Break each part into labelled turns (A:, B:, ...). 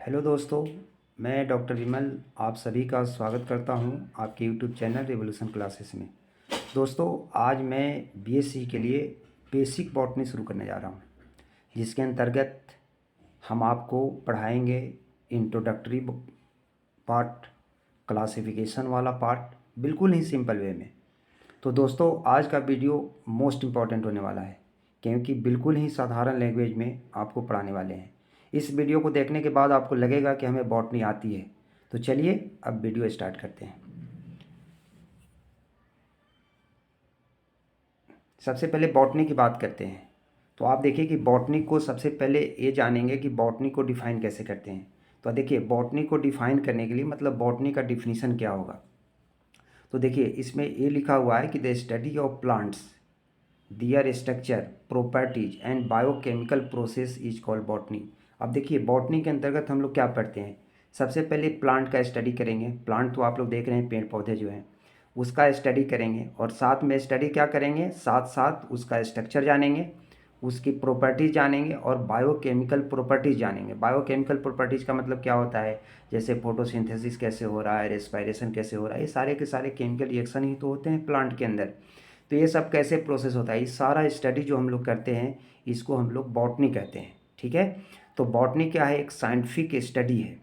A: Hello दोस्तों, मैं doctor विमल आप सभी का स्वागत करता हूं आपके यूट्यूब चैनल रिवोल्यूशन क्लासेस में। दोस्तों, आज मैं बीएससी के लिए बेसिक बॉटनी शुरू करने जा रहा हूं, जिसके अंतर्गत हम आपको पढ़ाएंगे इंट्रोडक्टरी पार्ट, क्लासिफिकेशन वाला पार्ट, बिल्कुल ही सिंपल वे में। तो दोस्तों, आज का वीडियो मोस्ट इम्पॉर्टेंट होने वाला है, क्योंकि बिल्कुल ही साधारण लैंग्वेज में आपको पढ़ाने वाले हैं। इस वीडियो को देखने के बाद आपको लगेगा कि हमें बॉटनी आती है। तो चलिए अब वीडियो स्टार्ट करते हैं। सबसे पहले बॉटनी की बात करते हैं। तो आप देखिए कि बॉटनी को सबसे पहले ये जानेंगे कि बॉटनी को डिफ़ाइन कैसे करते हैं। तो देखिए, बॉटनी को डिफ़ाइन करने के लिए मतलब बॉटनी का डिफिनीसन क्या होगा। तो देखिए, इसमें ये लिखा हुआ है कि the study of plants, their structure, properties and biochemical process is called botany. अब देखिए, बॉटनी के अंतर्गत हम लोग क्या पढ़ते हैं। सबसे पहले प्लांट का स्टडी करेंगे। प्लांट तो आप लोग देख रहे हैं, पेड़ पौधे जो हैं उसका स्टडी करेंगे, और साथ में स्टडी क्या करेंगे, साथ साथ उसका स्ट्रक्चर जानेंगे, उसकी प्रॉपर्टीज जानेंगे और बायोकेमिकल प्रॉपर्टीज जानेंगे। बायोकेमिकल प्रॉपर्टीज का मतलब क्या होता है, जैसे फोटोसिंथेसिस कैसे हो रहा है, रेस्पायरेशन कैसे हो रहा है, ये सारे के सारे केमिकल रिएक्शन ही तो होते हैं प्लांट के अंदर। तो ये सब कैसे प्रोसेस होता है, ये सारा स्टडी जो हम लोग करते हैं इसको हम लोग बॉटनी कहते हैं। ठीक है। तो बॉटनी क्या है, एक साइंटिफिक स्टडी है।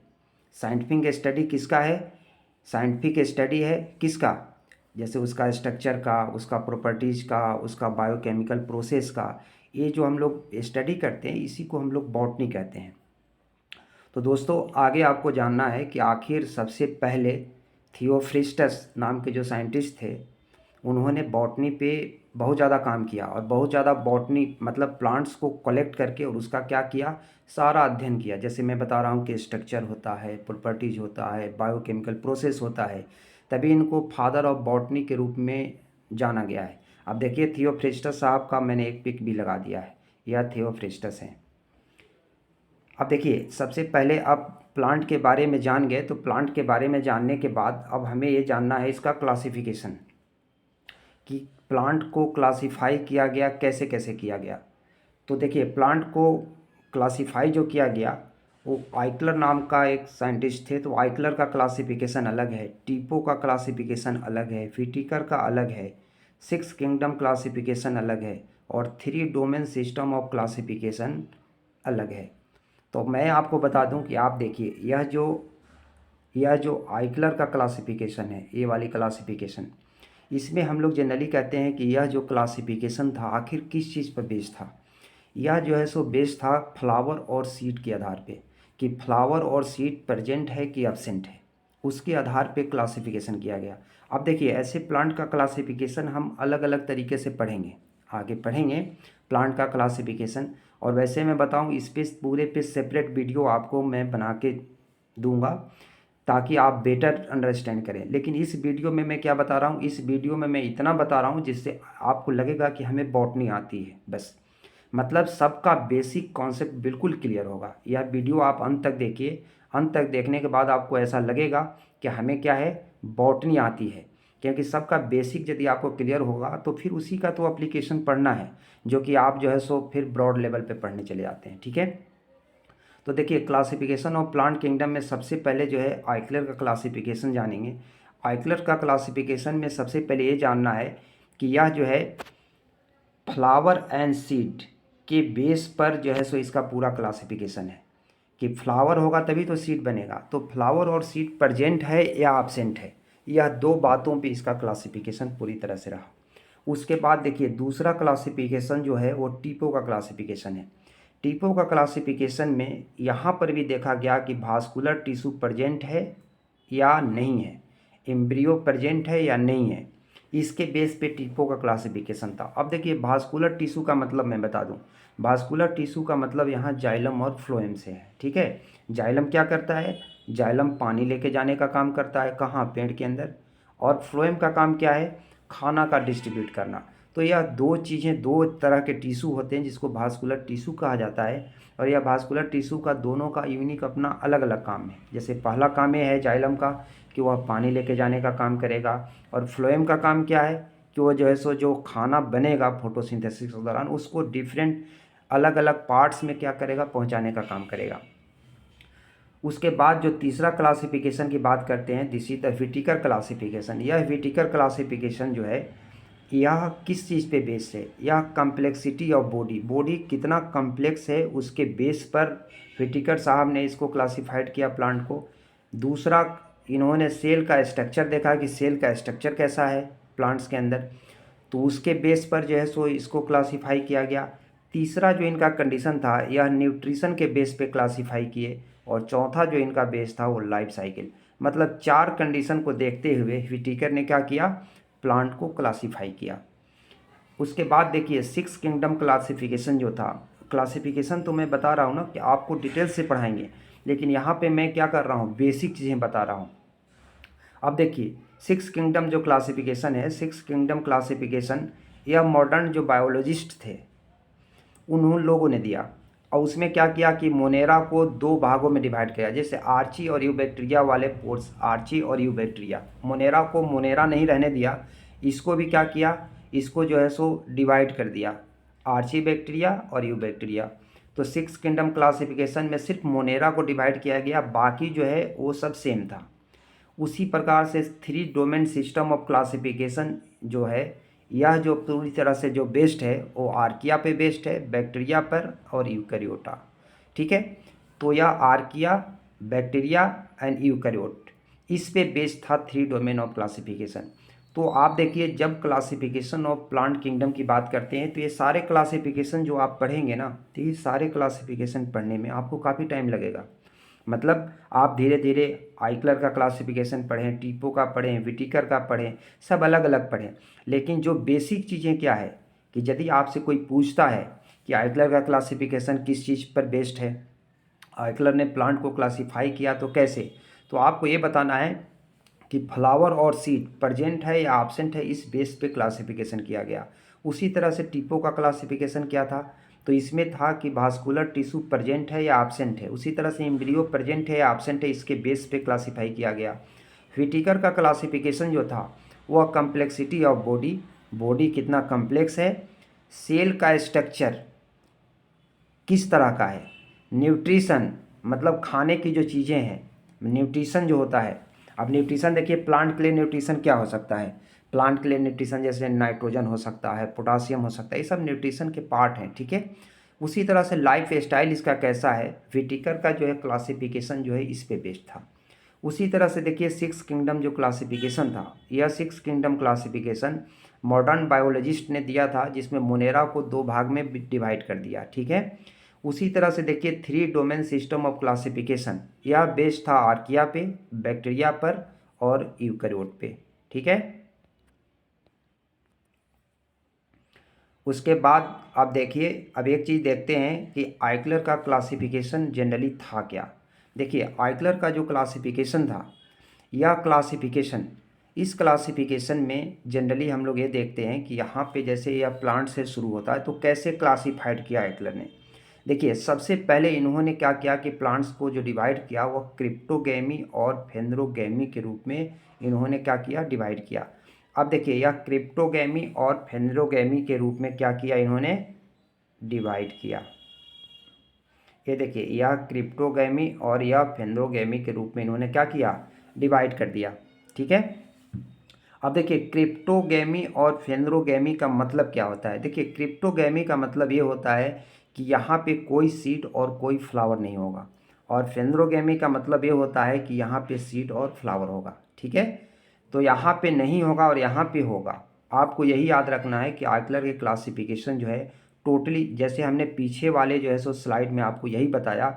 A: साइंटिफिक स्टडी किसका है, साइंटिफिक स्टडी है किसका, जैसे उसका स्ट्रक्चर का, उसका प्रॉपर्टीज़ का, उसका बायोकेमिकल प्रोसेस का, ये जो हम लोग स्टडी करते हैं इसी को हम लोग बॉटनी कहते हैं। तो दोस्तों, आगे आपको जानना है कि आखिर सबसे पहले थियोफ्रिस्टस नाम के जो साइंटिस्ट थे उन्होंने बॉटनी पे बहुत ज़्यादा काम किया, और बहुत ज़्यादा बॉटनी मतलब प्लांट्स को कलेक्ट करके और उसका क्या किया, सारा अध्ययन किया। जैसे मैं बता रहा हूँ कि स्ट्रक्चर होता है, प्रॉपर्टीज होता है, बायोकेमिकल प्रोसेस होता है, तभी इनको फादर ऑफ बॉटनी के रूप में जाना गया है। अब देखिए, थियोफ्रिस्टस साहब का मैंने एक पिक भी लगा दिया है, यह थियोफ्रिस्टस हैं। अब देखिए, सबसे पहले अब प्लांट के बारे में जान गए, तो प्लांट के बारे में जानने के बाद अब हमें ये जानना है इसका क्लासिफिकेशन, कि प्लांट को क्लासिफाई किया गया कैसे कैसे किया गया। तो देखिए, प्लांट को क्लासिफाई जो किया गया वो आइकलर नाम का एक साइंटिस्ट थे। तो आइकलर का क्लासिफिकेशन अलग है, टीपो का क्लासिफिकेशन अलग है, फिटिकर का अलग है, सिक्स किंगडम क्लासिफिकेशन अलग है, और three domain system of classification अलग है। तो मैं आपको बता दूं कि आप देखिए, यह जो आइकलर का क्लासिफिकेशन है, ये वाली क्लासिफिकेशन, इसमें हम लोग जनरली कहते हैं कि यह जो क्लासिफिकेशन था आखिर किस चीज़ पर बेस्ड था। यह जो है सो बेस्ड था फ्लावर और सीड के आधार पे, कि फ्लावर और सीड प्रेजेंट है कि एब्सेंट है, उसके आधार पे क्लासिफिकेशन किया गया। अब देखिए, ऐसे प्लांट का क्लासिफिकेशन हम अलग अलग तरीके से पढ़ेंगे, आगे पढ़ेंगे प्लांट का क्लासिफिकेशन। और वैसे मैं बताऊं, इस पे पूरे पे सेपरेट वीडियो आपको मैं बना के दूंगा ताकि आप बेटर अंडरस्टैंड करें। लेकिन इस वीडियो में मैं क्या बता रहा हूँ, इस वीडियो में मैं इतना बता रहा हूँ जिससे आपको लगेगा कि हमें बॉटनी आती है बस। मतलब सबका बेसिक कॉन्सेप्ट बिल्कुल क्लियर होगा। यह वीडियो आप अंत तक देखिए, अंत तक देखने के बाद आपको ऐसा लगेगा कि हमें क्या है, बॉटनी आती है। क्योंकि सबका बेसिक यदि आपको क्लियर होगा तो फिर उसी का तो एप्लीकेशन पढ़ना है, जो कि आप जो है सो फिर ब्रॉड लेवल पे पढ़ने चले जाते हैं। ठीक है। तो देखिए, क्लासिफिकेशन ऑफ प्लांट किंगडम में सबसे पहले जो है आइकलर का क्लासिफिकेशन जानेंगे। आइकलर का क्लासिफिकेशन में सबसे पहले ये जानना है कि यह जो है फ्लावर एंड सीड के बेस पर जो है सो इसका पूरा क्लासिफिकेशन है, कि फ्लावर होगा तभी तो सीड बनेगा। तो फ्लावर और सीड प्रेजेंट है या एब्सेंट है, यह दो बातों पे इसका क्लासिफिकेशन पूरी तरह से रहा। उसके बाद देखिए, दूसरा क्लासिफिकेशन जो है वो टीपो का क्लासिफिकेशन है। टीपो का क्लासिफिकेशन में यहाँ पर भी देखा गया कि भास्कुलर टिश्यू प्रेजेंट है या नहीं है, एम्ब्रियो प्रेजेंट है या नहीं है, इसके बेस पे टीपो का क्लासिफिकेशन था। अब देखिए, भास्कुलर टिश्यू का मतलब मैं बता दूं, भास्कुलर टिश्यू का मतलब यहाँ जाइलम और फ्लोएम से है। ठीक है। जाइलम क्या करता है, जाइलम पानी लेके जाने का काम करता है, कहाँ, पेड़ के अंदर। और फ्लोएम का काम क्या है, खाना का डिस्ट्रीब्यूट करना। तो यह दो चीज़ें, दो तरह के टिश्यू होते हैं जिसको भास्कुलर टिश्यू कहा जाता है। और यह भास्कुलर टिश्यू का दोनों का यूनिक अपना अलग अलग काम है। जैसे पहला काम यह है जाइलम का कि वह पानी लेके जाने का काम करेगा, और फ्लोएम का काम क्या है कि वो जो है सो जो खाना बनेगा फोटोसिंथेसिस के दौरान उसको डिफरेंट अलग अलग पार्ट्स में क्या करेगा, पहुंचाने का काम करेगा। उसके बाद जो तीसरा क्लासिफिकेशन की बात करते हैं, this is the Whittaker classification. यह व्हिटेकर क्लासिफिकेशन जो है यह किस चीज़ पे बेस है, यह कम्प्लेक्सिटी ऑफ बॉडी, बॉडी कितना कम्प्लेक्स है उसके बेस पर व्हिटेकर साहब ने इसको क्लासिफाइड किया प्लांट को। दूसरा, इन्होंने सेल का स्ट्रक्चर देखा कि सेल का स्ट्रक्चर कैसा है प्लांट्स के अंदर, तो उसके बेस पर जो है सो इसको क्लासिफाई किया गया। तीसरा जो इनका कंडीशन था, यह न्यूट्रिशन के बेस पे क्लासिफाई किए। और चौथा जो इनका बेस था वो लाइफ साइकिल। मतलब 4 कंडीशन को देखते हुए व्हिटेकर ने क्या किया, प्लांट को क्लासिफाई किया। उसके बाद देखिए 6 किंगडम क्लासिफिकेशन जो था, क्लासिफिकेशन तो मैं बता रहा हूँ ना कि आपको डिटेल से पढ़ाएंगे, लेकिन यहाँ पे मैं क्या कर रहा हूँ, बेसिक चीज़ें बता रहा हूँ। अब देखिए 6 किंगडम जो क्लासिफिकेशन है, 6 किंगडम क्लासिफिकेशन यह मॉडर्न जो बायोलॉजिस्ट थे उन लोगों ने दिया। और उसमें क्या किया कि मोनेरा को 2 भागों में डिवाइड किया, जैसे आर्ची और यूबैक्टीरिया वाले पोर्स, आर्ची और यूबैक्टीरिया। मोनेरा को मोनेरा नहीं रहने दिया, इसको भी क्या किया, इसको जो है सो डिवाइड कर दिया, आर्ची बैक्टीरिया और यूबैक्टीरिया। तो 6 किंगडम क्लासिफिकेशन में सिर्फ मोनेरा को डिवाइड किया गया, बाकी जो है वो सब सेम था। उसी प्रकार से 3 डोमेन सिस्टम ऑफ क्लासिफिकेशन जो है, यह जो पूरी तरह से जो बेस्ड है वो आर्किया पे बेस्ड है, बैक्टीरिया पर और यूकैरियोटा। ठीक है, तो यह आर्किया, बैक्टीरिया एंड यूकैरियोट, इस पे बेस्ड था 3 डोमेन ऑफ क्लासिफिकेशन। तो आप देखिए जब क्लासिफिकेशन ऑफ प्लांट किंगडम की बात करते हैं तो ये सारे क्लासिफिकेशन जो आप पढ़ेंगे ना, तो ये सारे क्लासिफिकेशन पढ़ने में आपको काफ़ी टाइम लगेगा। मतलब आप धीरे धीरे आइक्लर का क्लासिफिकेशन पढ़ें, टीपो का पढ़ें, व्हिटेकर का पढ़ें, सब अलग अलग पढ़ें, लेकिन जो बेसिक चीज़ें क्या है कि यदि आपसे कोई पूछता है कि आइक्लर का क्लासिफिकेशन किस चीज़ पर बेस्ड है, आइक्लर ने प्लांट को क्लासिफाई किया तो कैसे, तो आपको ये बताना है कि फ्लावर और सीड प्रेजेंट है या एब्सेंट है, इस बेस पे क्लासिफिकेशन किया गया। उसी तरह से टीपो का क्लासिफिकेशन क्या था, तो इसमें था कि वास्कुलर टिश्यू प्रेजेंट है या एब्सेंट है, उसी तरह से एम्ब्रियो प्रेजेंट है या एब्सेंट है, इसके बेस पे क्लासिफाई किया गया। व्हिटेकर का क्लासिफिकेशन जो था वह कम्प्लेक्सिटी ऑफ बॉडी, बॉडी कितना कम्प्लेक्स है, सेल का स्ट्रक्चर किस तरह का है, न्यूट्रिशन मतलब खाने की जो चीज़ें हैं, न्यूट्रिशन जो होता है। अब न्यूट्रिशन देखिए प्लांट के लिए न्यूट्रिशन क्या हो सकता है, प्लांट के लिए न्यूट्रिशन जैसे नाइट्रोजन हो सकता है, पोटासियम हो सकता है, ये सब न्यूट्रिशन के पार्ट हैं। ठीक है, उसी तरह से लाइफ स्टाइल इसका कैसा है, व्हिटेकर का जो है क्लासिफिकेशन जो है इस पे बेस्ड था। उसी तरह से देखिए 6 किंगडम जो क्लासिफिकेशन था, यह 6 किंगडम क्लासिफिकेशन मॉडर्न बायोलॉजिस्ट ने दिया था, जिसमें मोनेरा को 2 भाग में डिवाइड कर दिया। ठीक है, उसी तरह से देखिए 3 डोमेन सिस्टम ऑफ क्लासिफिकेशन, यह बेस्ड था आर्किया पे, बैक्टीरिया पर और यूकैरियोट पे। ठीक है, उसके बाद आप देखिए, अब एक चीज़ देखते हैं कि आइक्लर का क्लासिफिकेशन जनरली था क्या। देखिए आइक्लर का जो क्लासिफिकेशन था, यह क्लासिफिकेशन, इस क्लासिफिकेशन में जनरली हम लोग ये देखते हैं कि यहाँ पे जैसे यह प्लांट से शुरू होता है तो कैसे क्लासिफाइड किया आइक्लर ने। देखिए सबसे पहले इन्होंने क्या किया कि प्लांट्स को जो डिवाइड किया वह क्रिप्टोगैमी और फेंद्रोगैमी के रूप में इन्होंने क्या किया, डिवाइड किया। अब देखिए यह क्रिप्टोगैमी और फेंद्रोगैमी के रूप में क्या किया, इन्होंने डिवाइड किया। ये देखिए यह क्रिप्टोगैमी और यह फेंद्रोगैमी के रूप में इन्होंने क्या किया, डिवाइड कर दिया। ठीक है, अब देखिए क्रिप्टोगैमी और फेंद्रोगैमी का मतलब क्या होता है। देखिए क्रिप्टोगैमी का मतलब ये होता है कि यहाँ पे कोई सीड और कोई फ्लावर नहीं होगा, और फेंद्रोगैमी का मतलब ये होता है कि यहाँ पे सीड और फ्लावर होगा। ठीक है, तो यहाँ पे नहीं होगा और यहाँ पे होगा। आपको यही याद रखना है कि आइक्लर के क्लासिफिकेशन जो है टोटली, जैसे हमने पीछे वाले जो है सो स्लाइड में आपको यही बताया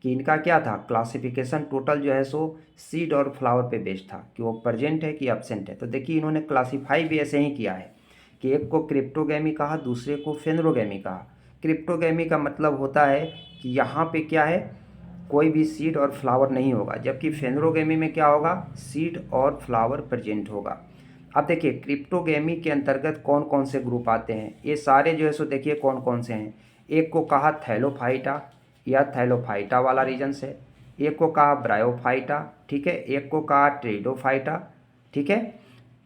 A: कि इनका क्या था, क्लासिफिकेशन टोटल जो है सो सीड और फ्लावर पे बेस्ड था कि वो प्रेजेंट है कि एब्सेंट है। तो देखिए इन्होंने क्लासिफाई भी ऐसे ही किया है कि एक को क्रिप्टोगैमी कहा, दूसरे को फेंद्रोगैमी कहा। क्रिप्टोगैमी का मतलब होता है कि यहाँ पे क्या है, कोई भी सीड और फ्लावर नहीं होगा, जबकि फेंद्रोगैमी में क्या होगा, सीड और फ्लावर प्रेजेंट होगा। अब देखिए क्रिप्टोगैमी के अंतर्गत कौन कौन से ग्रुप आते हैं, ये सारे जो है सो देखिए कौन कौन से हैं। एक को कहा थैलोफाइटा, यह थैलोफाइटा वाला रीजन है। एक को कहा ब्रायोफाइटा, ठीक है, एक को कहा टेरिडोफाइटा। ठीक है,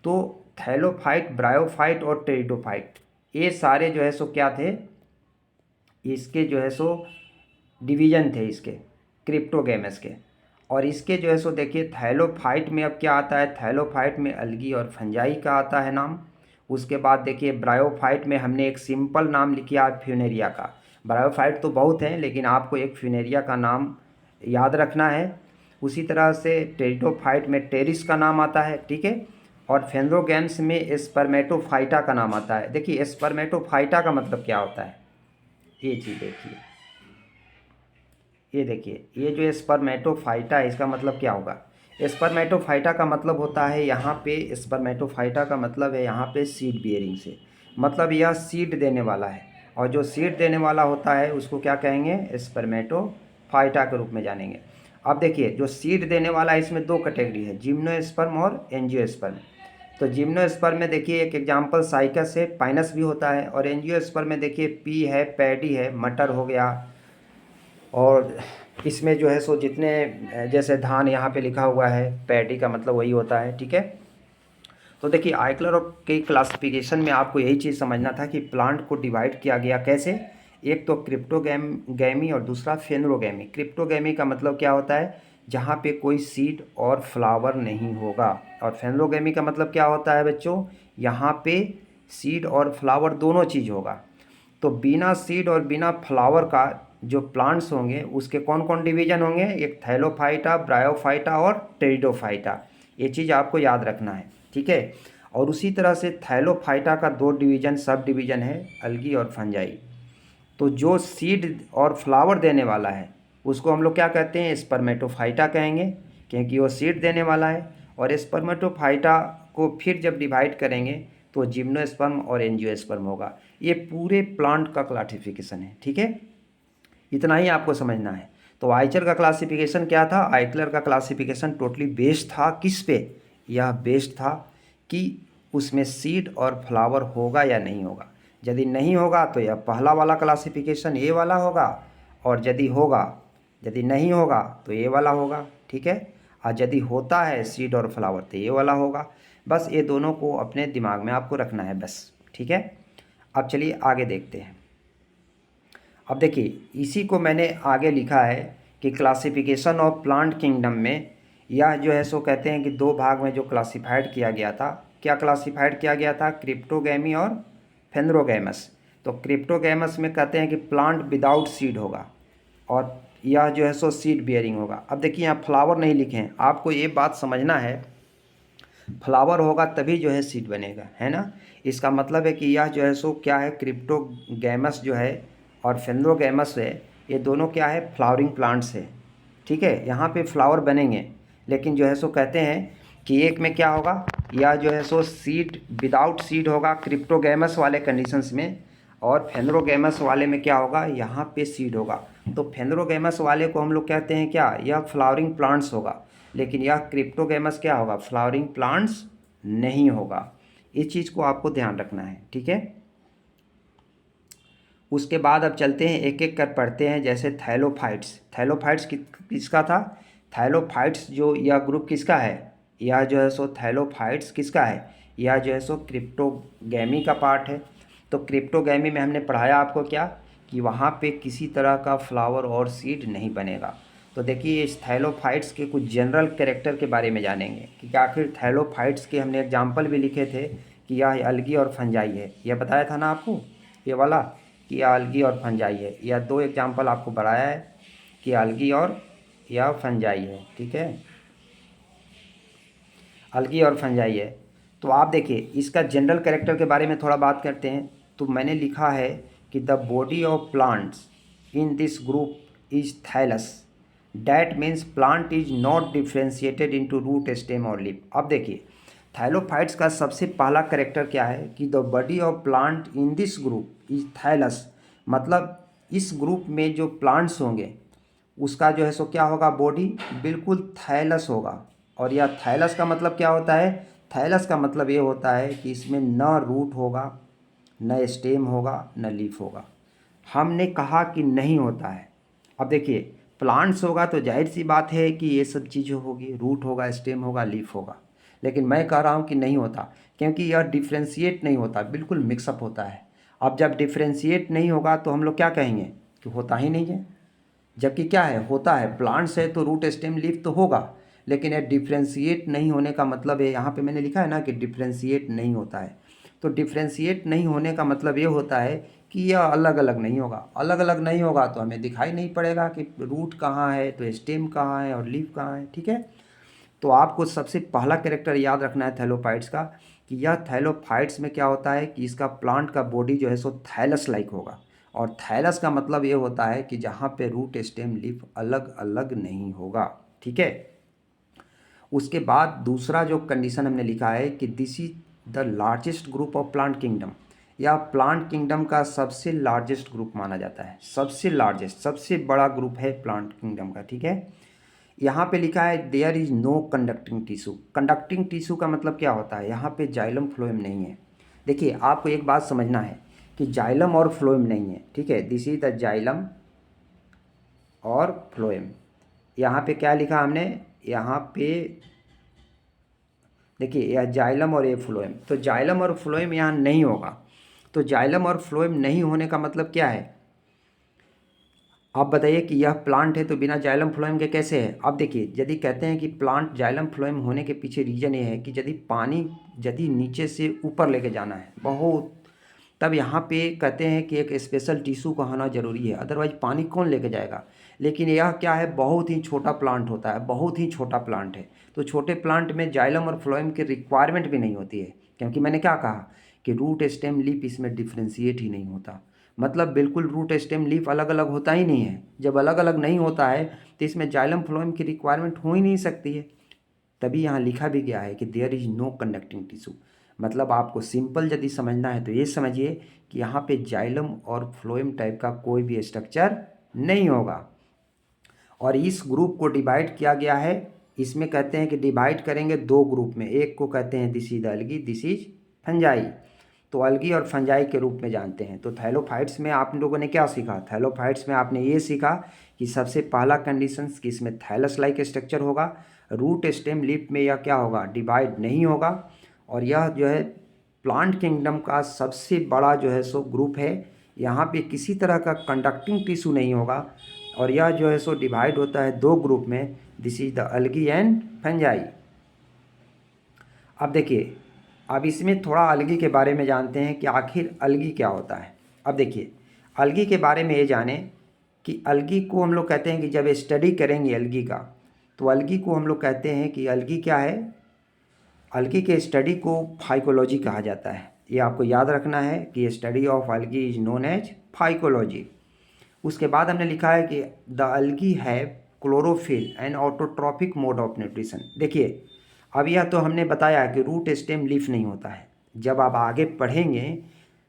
A: तो थैलोफाइट, ब्रायोफाइट और टेरिडोफाइट, ये सारे जो है सो क्या थे, इसके जो है सो डिवीजन थे इसके क्रिप्टोगैमस के। और इसके जो है सो देखिए थैलोफाइट में अब क्या आता है, थैलोफाइट में अलगी और फंजाई का आता है नाम। उसके बाद देखिए ब्रायोफाइट में हमने एक सिंपल नाम लिखा फ्यूनेरिया का। ब्रायोफाइट तो बहुत हैं लेकिन आपको एक फ्यूनेरिया का नाम याद रखना है। उसी तरह से टेरिडोफाइट में टेरिस का नाम आता है, ठीक है। और फेंड्रोगैम्स में स्पर्मेटोफाइटा का नाम आता है। देखिए स्पर्मेटोफाइटा का मतलब क्या होता है, ये चीज़ देखिए, ये देखिए ये जो स्पर्मेटोफाइटा है इसका मतलब क्या होगा। स्पर्मेटोफाइटा का मतलब होता है यहाँ पे, स्पर्मेटोफाइटा का मतलब है यहाँ पे सीड बियरिंग से, मतलब यह सीड देने वाला है। और जो सीड देने वाला होता है उसको क्या कहेंगे, स्पर्मेटोफाइटा के रूप में जानेंगे। अब देखिए जो सीड देने वाला है इसमें दो कैटेगरी है, जिम्नोस्पर्म और एंजियोस्पर्म। तो जिम्नोस्पर्म में देखिए एक एग्जांपल साइकस है, पाइनस भी होता है। और एंजियोस्पर्म में देखिए पी है, पैडी है, मटर हो गया। और इसमें जो है सो जितने जैसे धान यहाँ पे लिखा हुआ है, पैडी का मतलब वही होता है, ठीक है। तो देखिए आइक्लर के क्लासिफिकेशन में आपको यही चीज़ समझना था कि प्लांट को डिवाइड किया गया कैसे, एक तो क्रिप्टोगैमी और दूसरा फेनोगैमी। क्रिप्टोगैमी का मतलब क्या होता है, जहाँ पे कोई सीड और फ्लावर नहीं होगा। और फेनोगैमी का मतलब क्या होता है बच्चों, यहाँ पे सीड और फ्लावर दोनों चीज़ होगा। तो बिना सीड और बिना फ्लावर का जो प्लांट्स होंगे उसके कौन कौन डिवीजन होंगे, एक थैलोफाइटा, ब्रायोफाइटा और टेरिडोफाइटा। ये चीज़ आपको याद रखना है, ठीक है। और उसी तरह से थैलोफाइटा का दो डिवीजन, सब डिवीजन है, अलगी और फंजाई। तो जो सीड और फ्लावर देने वाला है उसको हम लोग क्या कहते हैं, स्पर्मेटोफाइटा कहेंगे, क्योंकि वो सीड देने वाला है। और स्पर्मेटोफाइटा को फिर जब डिवाइड करेंगे तो जिम्नोस्पर्म और एंजियोस्पर्म होगा। ये पूरे प्लांट का क्लासिफिकेशन है, ठीक है। इतना ही आपको समझना है। तो आइचर का क्लासिफिकेशन क्या था, आइक्लर का क्लासिफिकेशन टोटली बेस्ड था किस पे, यह बेस्ड था कि उसमें सीड और फ्लावर होगा या नहीं होगा। यदि नहीं होगा तो यह पहला वाला क्लासिफिकेशन ए वाला होगा, और यदि होगा, यदि नहीं होगा तो ए वाला होगा, ठीक है। और यदि होता है सीड और फ्लावर तो ये वाला होगा। बस ये दोनों को अपने दिमाग में आपको रखना है बस, ठीक है। अब चलिए आगे देखते हैं। अब देखिए इसी को मैंने आगे लिखा है कि क्लासिफिकेशन ऑफ प्लांट किंगडम में यह जो है सो कहते हैं कि दो भाग में जो क्लासिफाइड किया गया था, क्या क्लासिफाइड किया गया था, क्रिप्टोगैमी और फेनोगैमस। तो क्रिप्टोगैमस में कहते हैं कि प्लांट विदाउट सीड होगा, और यह जो है सो सीड बियरिंग होगा। अब देखिए यहाँ फ्लावर नहीं लिखे हैं, आपको ये बात समझना है, फ्लावर होगा तभी जो है सीड बनेगा, है ना। इसका मतलब है कि यह जो है सो क्या है, क्रिप्टोगैमस जो है और फेनोगैमस है, ये दोनों क्या है, फ्लावरिंग प्लांट्स है, ठीक है। यहाँ पे फ्लावर बनेंगे, लेकिन जो है सो कहते हैं कि एक में क्या होगा, या जो है सो सीड विदाउट सीड होगा क्रिप्टोगैमस वाले कंडीशंस में, और फेनोगैमस वाले में क्या होगा, यहाँ पे सीड होगा। तो फेनोगैमस वाले को हम लोग कहते हैं क्या, यह फ्लावरिंग प्लांट्स होगा, लेकिन यह क्रिप्टोगैमस क्या होगा, फ्लावरिंग प्लांट्स नहीं होगा। इस चीज़ को आपको ध्यान रखना है, ठीक है। उसके बाद अब चलते हैं, एक एक कर पढ़ते हैं। जैसे थैलोफाइट्स, थैलोफाइट्स किसका था, थैलोफाइट्स जो यह ग्रुप किसका है, यह जो है सो थैलोफाइट्स किसका है, यह जो है सो क्रिप्टोगैमी का पार्ट है। तो क्रिप्टोगैमी में हमने पढ़ाया आपको क्या, कि वहाँ पे किसी तरह का फ्लावर और सीड नहीं बनेगा। तो देखिए इस थैलोफाइट्स के कुछ जनरल कैरेक्टर के बारे में जानेंगे कि आखिर थैलोफाइट्स के हमने एग्जाम्पल भी लिखे थे कि यह अलगी और फंजाई है, यह बताया था ना आपको ये वाला, कि अलगी और फंजाई है। यह दो एग्जाम्पल आपको बढ़ाया है कि अलगी और या फंजाई है, ठीक है, अलगी और फंजाई है। तो आप देखिए इसका जनरल कैरेक्टर के बारे में थोड़ा बात करते हैं। तो मैंने लिखा है कि the body of plants in this group is thallus, that means plant is not differentiated into root, stem और लीफ। अब देखिए थैलोफाइट्स का सबसे पहला कैरेक्टर क्या है कि the body of plant in this group is thallus, मतलब इस ग्रुप में जो प्लांट्स होंगे उसका जो है सो क्या होगा, बॉडी बिल्कुल थैलस होगा। और यह थैलस का मतलब क्या होता है, थैलस का मतलब ये होता है कि इसमें न रूट होगा, न स्टेम होगा, न लीफ होगा। हमने कहा कि नहीं होता है। अब देखिए प्लांट्स होगा तो जाहिर सी बात है कि ये सब चीज़ें होगी, रूट होगा, स्टेम होगा, लीफ होगा। लेकिन मैं कह रहा हूँ कि नहीं होता, क्योंकि यह डिफ्रेंशिएट नहीं होता, बिल्कुल मिक्सअप होता है। अब जब डिफ्रेंशिएट नहीं होगा तो हम लोग क्या कहेंगे कि होता ही नहीं है, जबकि क्या है, होता है, प्लांट्स है तो रूट स्टेम लीफ तो होगा, लेकिन ये डिफ्रेंशिएट नहीं होने का मतलब है, यहाँ पे मैंने लिखा है ना कि डिफ्रेंशिएट नहीं होता है। तो डिफ्रेंशिएट नहीं होने का मतलब ये होता है कि यह अलग अलग नहीं होगा। अलग अलग नहीं होगा तो हमें दिखाई नहीं पड़ेगा कि रूट कहाँ है, तो स्टेम कहाँ है और लीफ कहाँ है, ठीक है। तो आपको सबसे पहला कैरेक्टर याद रखना है थैलोफाइट्स का, कि यह थैलोफाइट्स में क्या होता है कि इसका प्लांट का बॉडी जो है सो थैलस लाइक होगा। और थैलस का मतलब ये होता है कि जहाँ पे रूट स्टेम लीफ अलग अलग नहीं होगा, ठीक है। उसके बाद दूसरा जो कंडीशन हमने लिखा है कि this is the largest group of plant kingdom, या प्लांट किंगडम का सबसे लार्जेस्ट ग्रुप माना जाता है, सबसे लार्जेस्ट, सबसे बड़ा ग्रुप है प्लांट किंगडम का, ठीक है। यहाँ पे लिखा है there is no conducting tissue. Conducting tissue का मतलब क्या होता है, यहाँ पे जाइलम फ्लोएम नहीं है। देखिए आपको एक बात समझना है कि जाइलम और फ्लोएम नहीं है, ठीक है। दिस इज द जाइलम और फ्लोएम। यहाँ पे क्या लिखा हमने, यहाँ पे देखिए यह जाइलम और ये फ्लोएम, तो जाइलम और फ्लोएम यहाँ नहीं होगा। तो जाइलम और फ्लोएम नहीं होने का मतलब क्या है, आप बताइए कि यह प्लांट है तो बिना जाइलम फ्लोएम के कैसे है। अब देखिए यदि कहते हैं कि प्लांट जाइलम फ्लोएम होने के पीछे रीजन ये है कि यदि पानी यदि नीचे से ऊपर लेके जाना है बहुत, तब यहाँ पे कहते हैं कि एक स्पेशल टिश्यू का होना जरूरी है, अदरवाइज पानी कौन लेके जाएगा। लेकिन यह क्या है, बहुत ही छोटा प्लांट होता है, बहुत ही छोटा प्लांट है। तो छोटे प्लांट में जाइलम और फ्लोएम की रिक्वायरमेंट भी नहीं होती है, क्योंकि मैंने क्या कहा कि रूट स्टेम लीफ इसमें डिफ्रेंशिएट ही नहीं होता। मतलब बिल्कुल रूट स्टेम लीफ अलग अलग होता ही नहीं है। जब अलग अलग नहीं होता है तो इसमें जाइलम फ्लोएम की रिक्वायरमेंट हो ही नहीं सकती है। तभी यहाँ लिखा भी गया है कि there is no conducting tissue. मतलब आपको सिंपल यदि समझना है तो ये समझिए कि यहाँ पे जाइलम और फ्लोएम टाइप का कोई भी स्ट्रक्चर नहीं होगा। और इस ग्रुप को डिवाइड किया गया है, इसमें कहते हैं कि डिवाइड करेंगे दो ग्रुप में, एक को कहते हैं this is algae, this is fungi. तो अलगी और फंजाई के रूप में जानते हैं। तो थैलोफाइट्स में आप लोगों ने क्या सीखा, थैलोफाइट्स में आपने ये सीखा कि सबसे पहला कंडीशन कि इसमें थैलस लाइक स्ट्रक्चर होगा, रूट स्टेम लीफ में यह क्या होगा, डिवाइड नहीं होगा, और यह जो है प्लांट किंगडम का सबसे बड़ा जो है सो ग्रुप है। यहाँ पे किसी तरह का कंडक्टिंग टिश्यू नहीं होगा, और यह जो है सो डिवाइड होता है दो ग्रुप में, this is the algae and fungi. अब देखिए, अब इसमें थोड़ा अलगी के बारे में जानते हैं कि आखिर अलगी क्या होता है। अब देखिए अलगी के बारे में ये जानें कि अलगी को हम लोग कहते हैं कि जब स्टडी करेंगे अलगी का, तो अलगी को हम लोग कहते हैं कि अलगी क्या है, अलगी के स्टडी को फाइकोलॉजी कहा जाता है। ये आपको याद रखना है कि study of algae is known as phycology. उसके बाद हमने लिखा है कि the algae have chlorophyll and autotrophic mode of nutrition. देखिए अब यह तो हमने बताया कि रूट स्टेम लीफ नहीं होता है। जब आप आगे पढ़ेंगे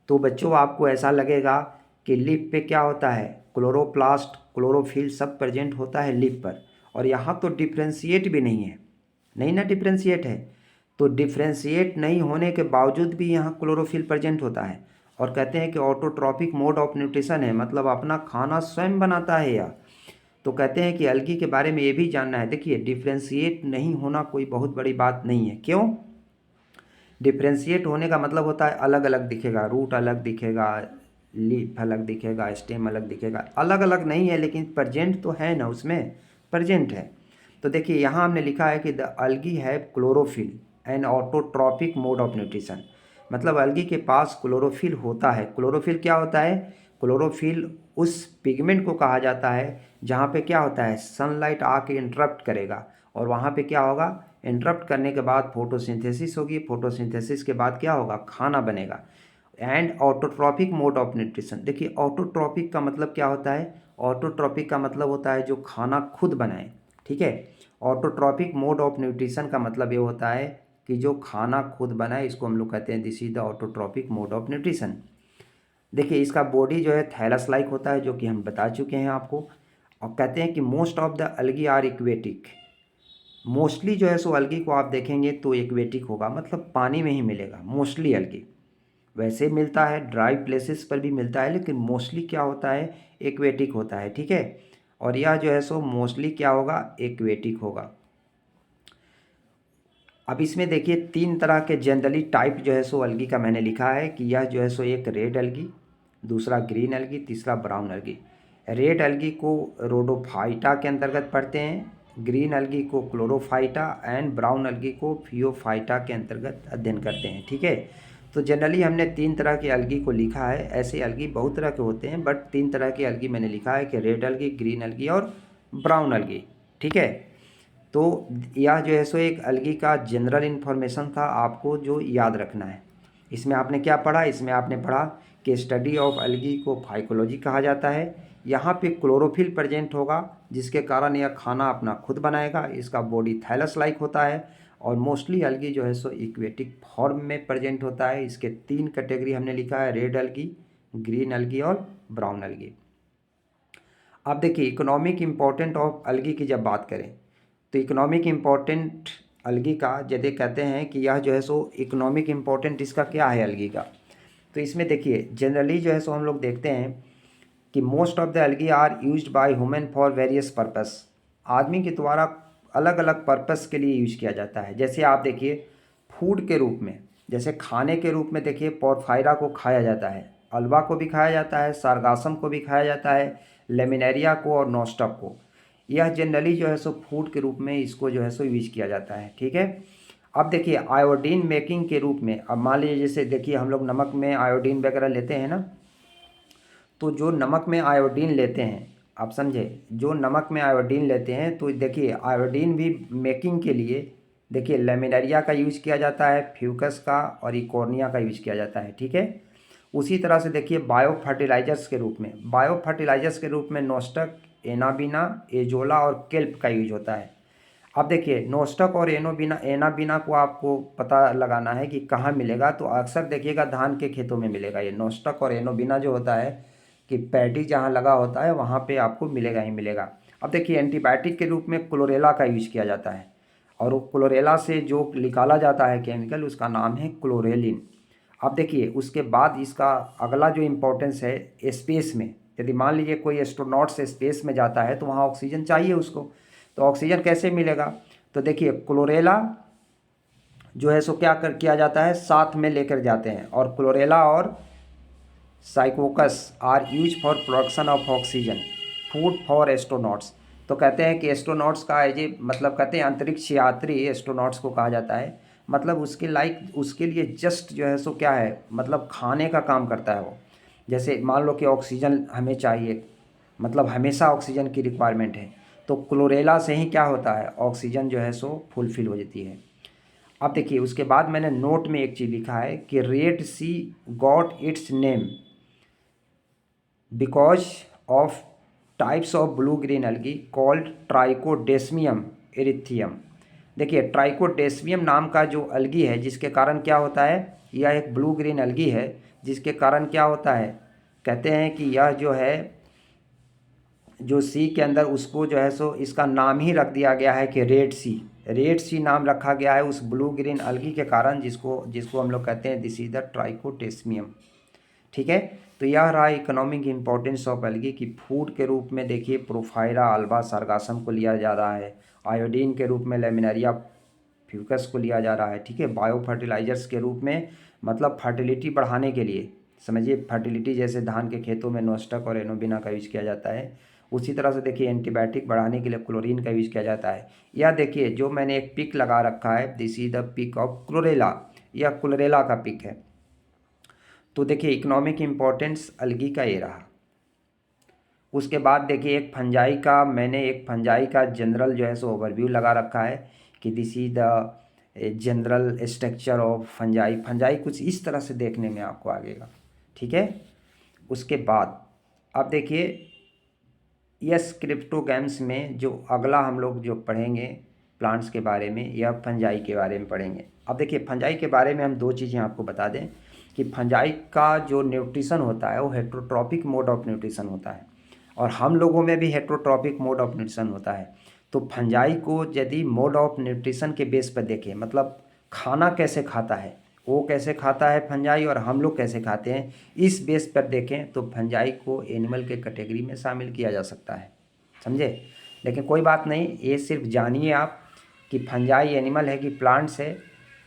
A: तो बच्चों आपको ऐसा लगेगा कि लीफ पे क्या होता है, क्लोरोप्लास्ट क्लोरोफिल सब प्रेजेंट होता है लीफ पर, और यहाँ तो डिफ्रेंशिएट भी नहीं है, नहीं ना डिफ्रेंशिएट है। तो डिफ्रेंशिएट नहीं होने के बावजूद भी यहाँ क्लोरोफिल प्रेजेंट होता है, और कहते हैं कि ऑटोट्रॉपिक मोड ऑफ न्यूट्रिशन है, मतलब अपना खाना स्वयं बनाता है यह। तो कहते हैं कि अलगी के बारे में ये भी जानना है। देखिए डिफ्रेंशिएट नहीं होना कोई बहुत बड़ी बात नहीं है। क्यों, डिफ्रेंशिएट होने का मतलब होता है अलग अलग दिखेगा, रूट अलग दिखेगा, लीफ अलग दिखेगा, स्टेम अलग दिखेगा, अलग अलग नहीं है लेकिन प्रेजेंट तो है ना, उसमें प्रेजेंट है। तो देखिए यहाँ हमने लिखा है कि the algae have chlorophyll and autotrophic mode of nutrition. मतलब अलगी के पास क्लोरोफिल होता है। क्लोरोफिल क्या होता है, क्लोरोफिल उस पिगमेंट को कहा जाता है जहाँ पे क्या होता है, सनलाइट आके इंटरप्ट करेगा, और वहाँ पे क्या होगा, इंटरप्ट करने के बाद फोटोसिंथेसिस होगी, फोटोसिंथेसिस के बाद क्या होगा, खाना बनेगा। And autotrophic mode of nutrition. देखिए ऑटोट्रॉपिक का मतलब क्या होता है, ऑटोट्रॉपिक का मतलब होता है जो खाना खुद बनाए, ठीक है। ऑटोट्रॉपिक मोड ऑफ न्यूट्रिशन का मतलब ये होता है कि जो खाना खुद बनाए, इसको हम लोग कहते हैं this is the autotrophic mode of nutrition. देखिए इसका बॉडी जो है थैलस लाइक होता है, जो कि हम बता चुके हैं आपको। और कहते हैं कि most of the algae are aquatic. Mostly जो है सो अलगी को आप देखेंगे तो एक्वेटिक होगा, मतलब पानी में ही मिलेगा मोस्टली अलगी। वैसे मिलता है ड्राई प्लेसेस पर भी मिलता है, लेकिन मोस्टली क्या होता है, एक्वेटिक होता है, ठीक है। और यह जो है सो मोस्टली क्या होगा, एक्वेटिक होगा। अब इसमें देखिए तीन तरह के जनरली टाइप जो है सो अलगी का मैंने लिखा है कि यह जो है सो एक रेड अलगी, दूसरा ग्रीन अलगी, तीसरा ब्राउन अलगी। रेड अलगी को रोडोफाइटा के अंतर्गत पढ़ते हैं, ग्रीन अलगी को क्लोरोफाइटा एंड ब्राउन अलगी को फियोफाइटा के अंतर्गत अध्ययन करते हैं। ठीक है, तो जनरली हमने 3 तरह की अलगी को लिखा है। ऐसे अलगी बहुत तरह के होते हैं, बट 3 तरह की अलगी मैंने लिखा है कि रेड अलगी, ग्रीन अलगी और ब्राउन अलगी। ठीक है, तो यह जो है सो एक अलगी का जनरल इन्फॉर्मेशन था, आपको जो याद रखना है। इसमें आपने क्या पढ़ा? इसमें आपने पढ़ा कि स्टडी ऑफ अलगी को फाइकोलॉजी कहा जाता है। यहाँ पे क्लोरोफिल प्रेजेंट होगा, जिसके कारण यह खाना अपना खुद बनाएगा। इसका बॉडी थैलस लाइक होता है और मोस्टली अलगी जो है सो इक्वेटिक फॉर्म में प्रेजेंट होता है। इसके 3 कैटेगरी हमने लिखा है, रेड अलगी, ग्रीन अलगी और ब्राउन अलगी। अब देखिए इकोनॉमिक इम्पोर्टेंट ऑफ अलगी की जब बात करें तो इकोनॉमिक इम्पोर्टेंट अलगी का यदि कहते हैं कि यह जो है सो इकोनॉमिक इम्पोर्टेंट इसका क्या है अलगी का, तो इसमें देखिए जनरली जो है सो हम लोग देखते हैं कि most of the algae are used by human for various purpose. आदमी के द्वारा अलग अलग पर्पस के लिए यूज किया जाता है। जैसे आप देखिए फूड के रूप में, जैसे खाने के रूप में देखिए पोरफायरा को खाया जाता है, अल्वा को भी खाया जाता है, सारगासम को भी खाया जाता है, लेमिनेरिया को और नोस्टक को। यह जनरली जो है सो फूड के रूप में इसको जो है सो यूज किया जाता है। ठीक है, अब देखिए आयोडीन मेकिंग के रूप में, अब मान लीजिए जैसे देखिए हम लोग नमक में आयोडीन वगैरह लेते हैं ना, तो जो नमक में आयोडीन लेते हैं, आप समझे, जो नमक में आयोडीन लेते हैं, तो देखिए आयोडीन भी मेकिंग के लिए देखिए लेमिनेरिया का यूज किया जाता है, फ्यूकस का और इकोर्निया का यूज किया जाता है। ठीक है, उसी तरह से देखिए बायो फर्टिलाइजर्स के रूप में, बायो फर्टिलाइजर्स के रूप में नोस्टक, एनाबीना, एजोला और केल्प का यूज होता है। अब देखिए नोस्टक और एनाबीना को आपको पता लगाना है कि कहाँ मिलेगा, तो अक्सर देखिएगा धान के खेतों में मिलेगा। ये नोस्टक और एनोबीना जो होता है कि पैडी जहाँ लगा होता है वहाँ पे आपको मिलेगा ही मिलेगा। अब देखिए एंटीबायोटिक के रूप में क्लोरेला का यूज किया जाता है और वो क्लोरेला से जो निकाला जाता है केमिकल उसका नाम है क्लोरेलिन। अब देखिए उसके बाद इसका अगला जो इम्पोर्टेंस है स्पेस में, यदि मान लीजिए कोई एस्ट्रोनॉट से स्पेस में जाता है तो वहाँ ऑक्सीजन चाहिए उसको, तो ऑक्सीजन कैसे मिलेगा? तो देखिए क्लोरेला जो है सो क्या किया जाता है, साथ में लेकर जाते हैं, और क्लोरेला और साइकोकस are use for production of oxygen food for astronauts. तो कहते हैं कि एस्ट्रोनॉट्स का एज मतलब कहते हैं अंतरिक्ष यात्री एस्ट्रोनॉट्स को कहा जाता है। मतलब उसके उसके लिए जस्ट जो है सो क्या है, मतलब खाने का काम करता है वो। जैसे मान लो कि ऑक्सीजन हमें चाहिए, मतलब हमेशा ऑक्सीजन की रिक्वायरमेंट है, तो क्लोरेला से ही क्या होता है, ऑक्सीजन जो है सो फुलफिल हो जाती है। अब देखिए उसके बाद मैंने नोट में एक चीज़ लिखा है कि red sea got its name because of types of blue green algae called trichodesmium erythraeum. देखिए ट्राइकोडेस्मियम नाम का जो अलगी है, जिसके कारण क्या होता है, यह एक ब्लू ग्रीन अलगी है, जिसके कारण क्या होता है, कहते हैं कि यह जो है जो सी के अंदर उसको जो है सो इसका नाम ही रख दिया गया है कि रेड सी। रेड सी नाम रखा गया है उस ब्लू ग्रीन अलगी के कारण, जिसको जिसको हम लोग कहते हैं दिस इज द ट्राइकोडेस्मियम। ठीक है, तो यह रहा इकोनॉमिक इम्पोर्टेंस ऑफ अलगी की। फूड के रूप में देखिए प्रोफाइरा, अल्बा, सारगासम को लिया जा रहा है। आयोडीन के रूप में लेमिनेरिया, फ्यूकस को लिया जा रहा है। ठीक है, बायो फर्टिलाइजर्स के रूप में मतलब फर्टिलिटी बढ़ाने के लिए, समझिए फर्टिलिटी जैसे धान के खेतों में नोस्टक और एनोबिना का यूज किया जाता है। उसी तरह से देखिए एंटीबायोटिक बढ़ाने के लिए क्लोरीन का यूज किया जाता है। या देखिए जो मैंने एक पिक लगा रखा है, this is the pic of chlorella, यह क्लोरेला का पिक है। तो देखिए इकोनॉमिक इम्पोर्टेंस अलगी का ये रहा। उसके बाद देखिए एक फंजाई का जनरल जो है सो ओवरव्यू लगा रखा है कि this is the general structure of fungi. Fungi कुछ इस तरह से देखने में आपको आएगा। ठीक है, उसके बाद अब देखिए यस क्रिप्टोगैम्स में जो अगला हम लोग जो पढ़ेंगे प्लांट्स के बारे में या फंजाई के बारे में पढ़ेंगे। अब देखिए फंजाई के बारे में हम 2 चीज़ें आपको बता दें कि फंजाई का जो न्यूट्रिशन होता है वो हेट्रोट्रॉपिक मोड ऑफ न्यूट्रिशन होता है और हम लोगों में भी हेट्रोट्रॉपिक मोड ऑफ न्यूट्रिशन होता है। तो फंजाई को यदि मोड ऑफ न्यूट्रिशन के बेस पर देखें, मतलब खाना कैसे खाता है, वो कैसे खाता है फंजाई और हम लोग कैसे खाते हैं, इस बेस पर देखें तो फंजाई को एनिमल के कैटेगरी में शामिल किया जा सकता है। समझे? लेकिन कोई बात नहीं, ये सिर्फ जानिए आप कि फंजाई एनिमल है कि प्लांट्स है।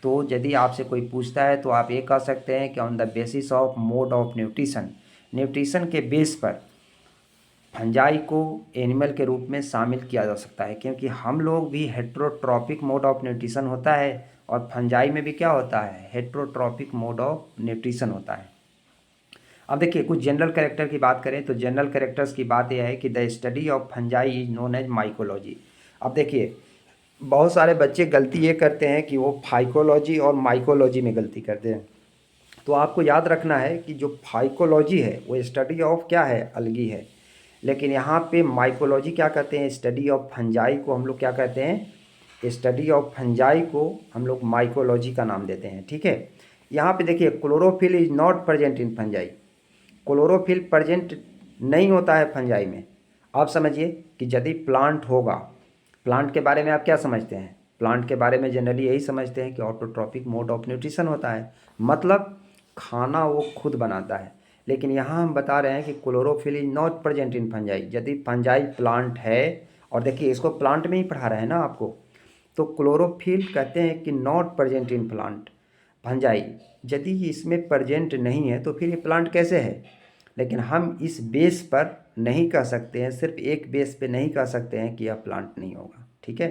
A: तो यदि आपसे कोई पूछता है तो आप ये कह सकते हैं कि on the basis of mode of nutrition, nutrition के बेस पर फंजाई को एनिमल के रूप में शामिल किया जा सकता है, क्योंकि हम लोग भी हेट्रोट्रॉपिक मोड ऑफ न्यूट्रिशन होता है और फंजाई में भी क्या होता है, हेट्रोट्रॉपिक मोड ऑफ न्यूट्रिशन होता है। अब देखिए कुछ जनरल कैरेक्टर की बात करें तो जनरल कैरेक्टर्स की बात यह है कि the study of fungi is known as mycology. अब देखिए बहुत सारे बच्चे गलती ये करते हैं कि वो फाइकोलॉजी और माइकोलॉजी में गलती करते हैं। तो आपको याद रखना है कि जो फाइकोलॉजी है वो स्टडी ऑफ क्या है, अलगी है, लेकिन यहाँ पे माइकोलॉजी क्या कहते हैं, स्टडी ऑफ फंजाई को हम लोग क्या कहते हैं, स्टडी ऑफ फंजाई को हम लोग माइकोलॉजी का नाम देते हैं। ठीक है, यहाँ पे देखिए chlorophyll is not present in fungi, chlorophyll present नहीं होता है फंजाई में। आप समझिए कि यदि प्लांट होगा, प्लांट के बारे में आप क्या समझते हैं, प्लांट के बारे में जनरली यही समझते हैं कि ऑटोट्रॉपिक मोड ऑफ न्यूट्रिशन होता है, मतलब खाना वो खुद बनाता है। लेकिन यहाँ हम बता रहे हैं कि chlorophyll is not present in fungi, यदि फंजाई प्लांट है, और देखिए इसको प्लांट में ही पढ़ा रहे हैं ना आपको, तो क्लोरोफिल कहते हैं कि not present in plant fungi, यदि इसमें प्रेजेंट नहीं है तो फिर ये प्लांट कैसे है। लेकिन हम इस बेस पर नहीं कह सकते हैं, सिर्फ एक बेस पे नहीं कह सकते हैं कि यह प्लांट नहीं होगा। ठीक है,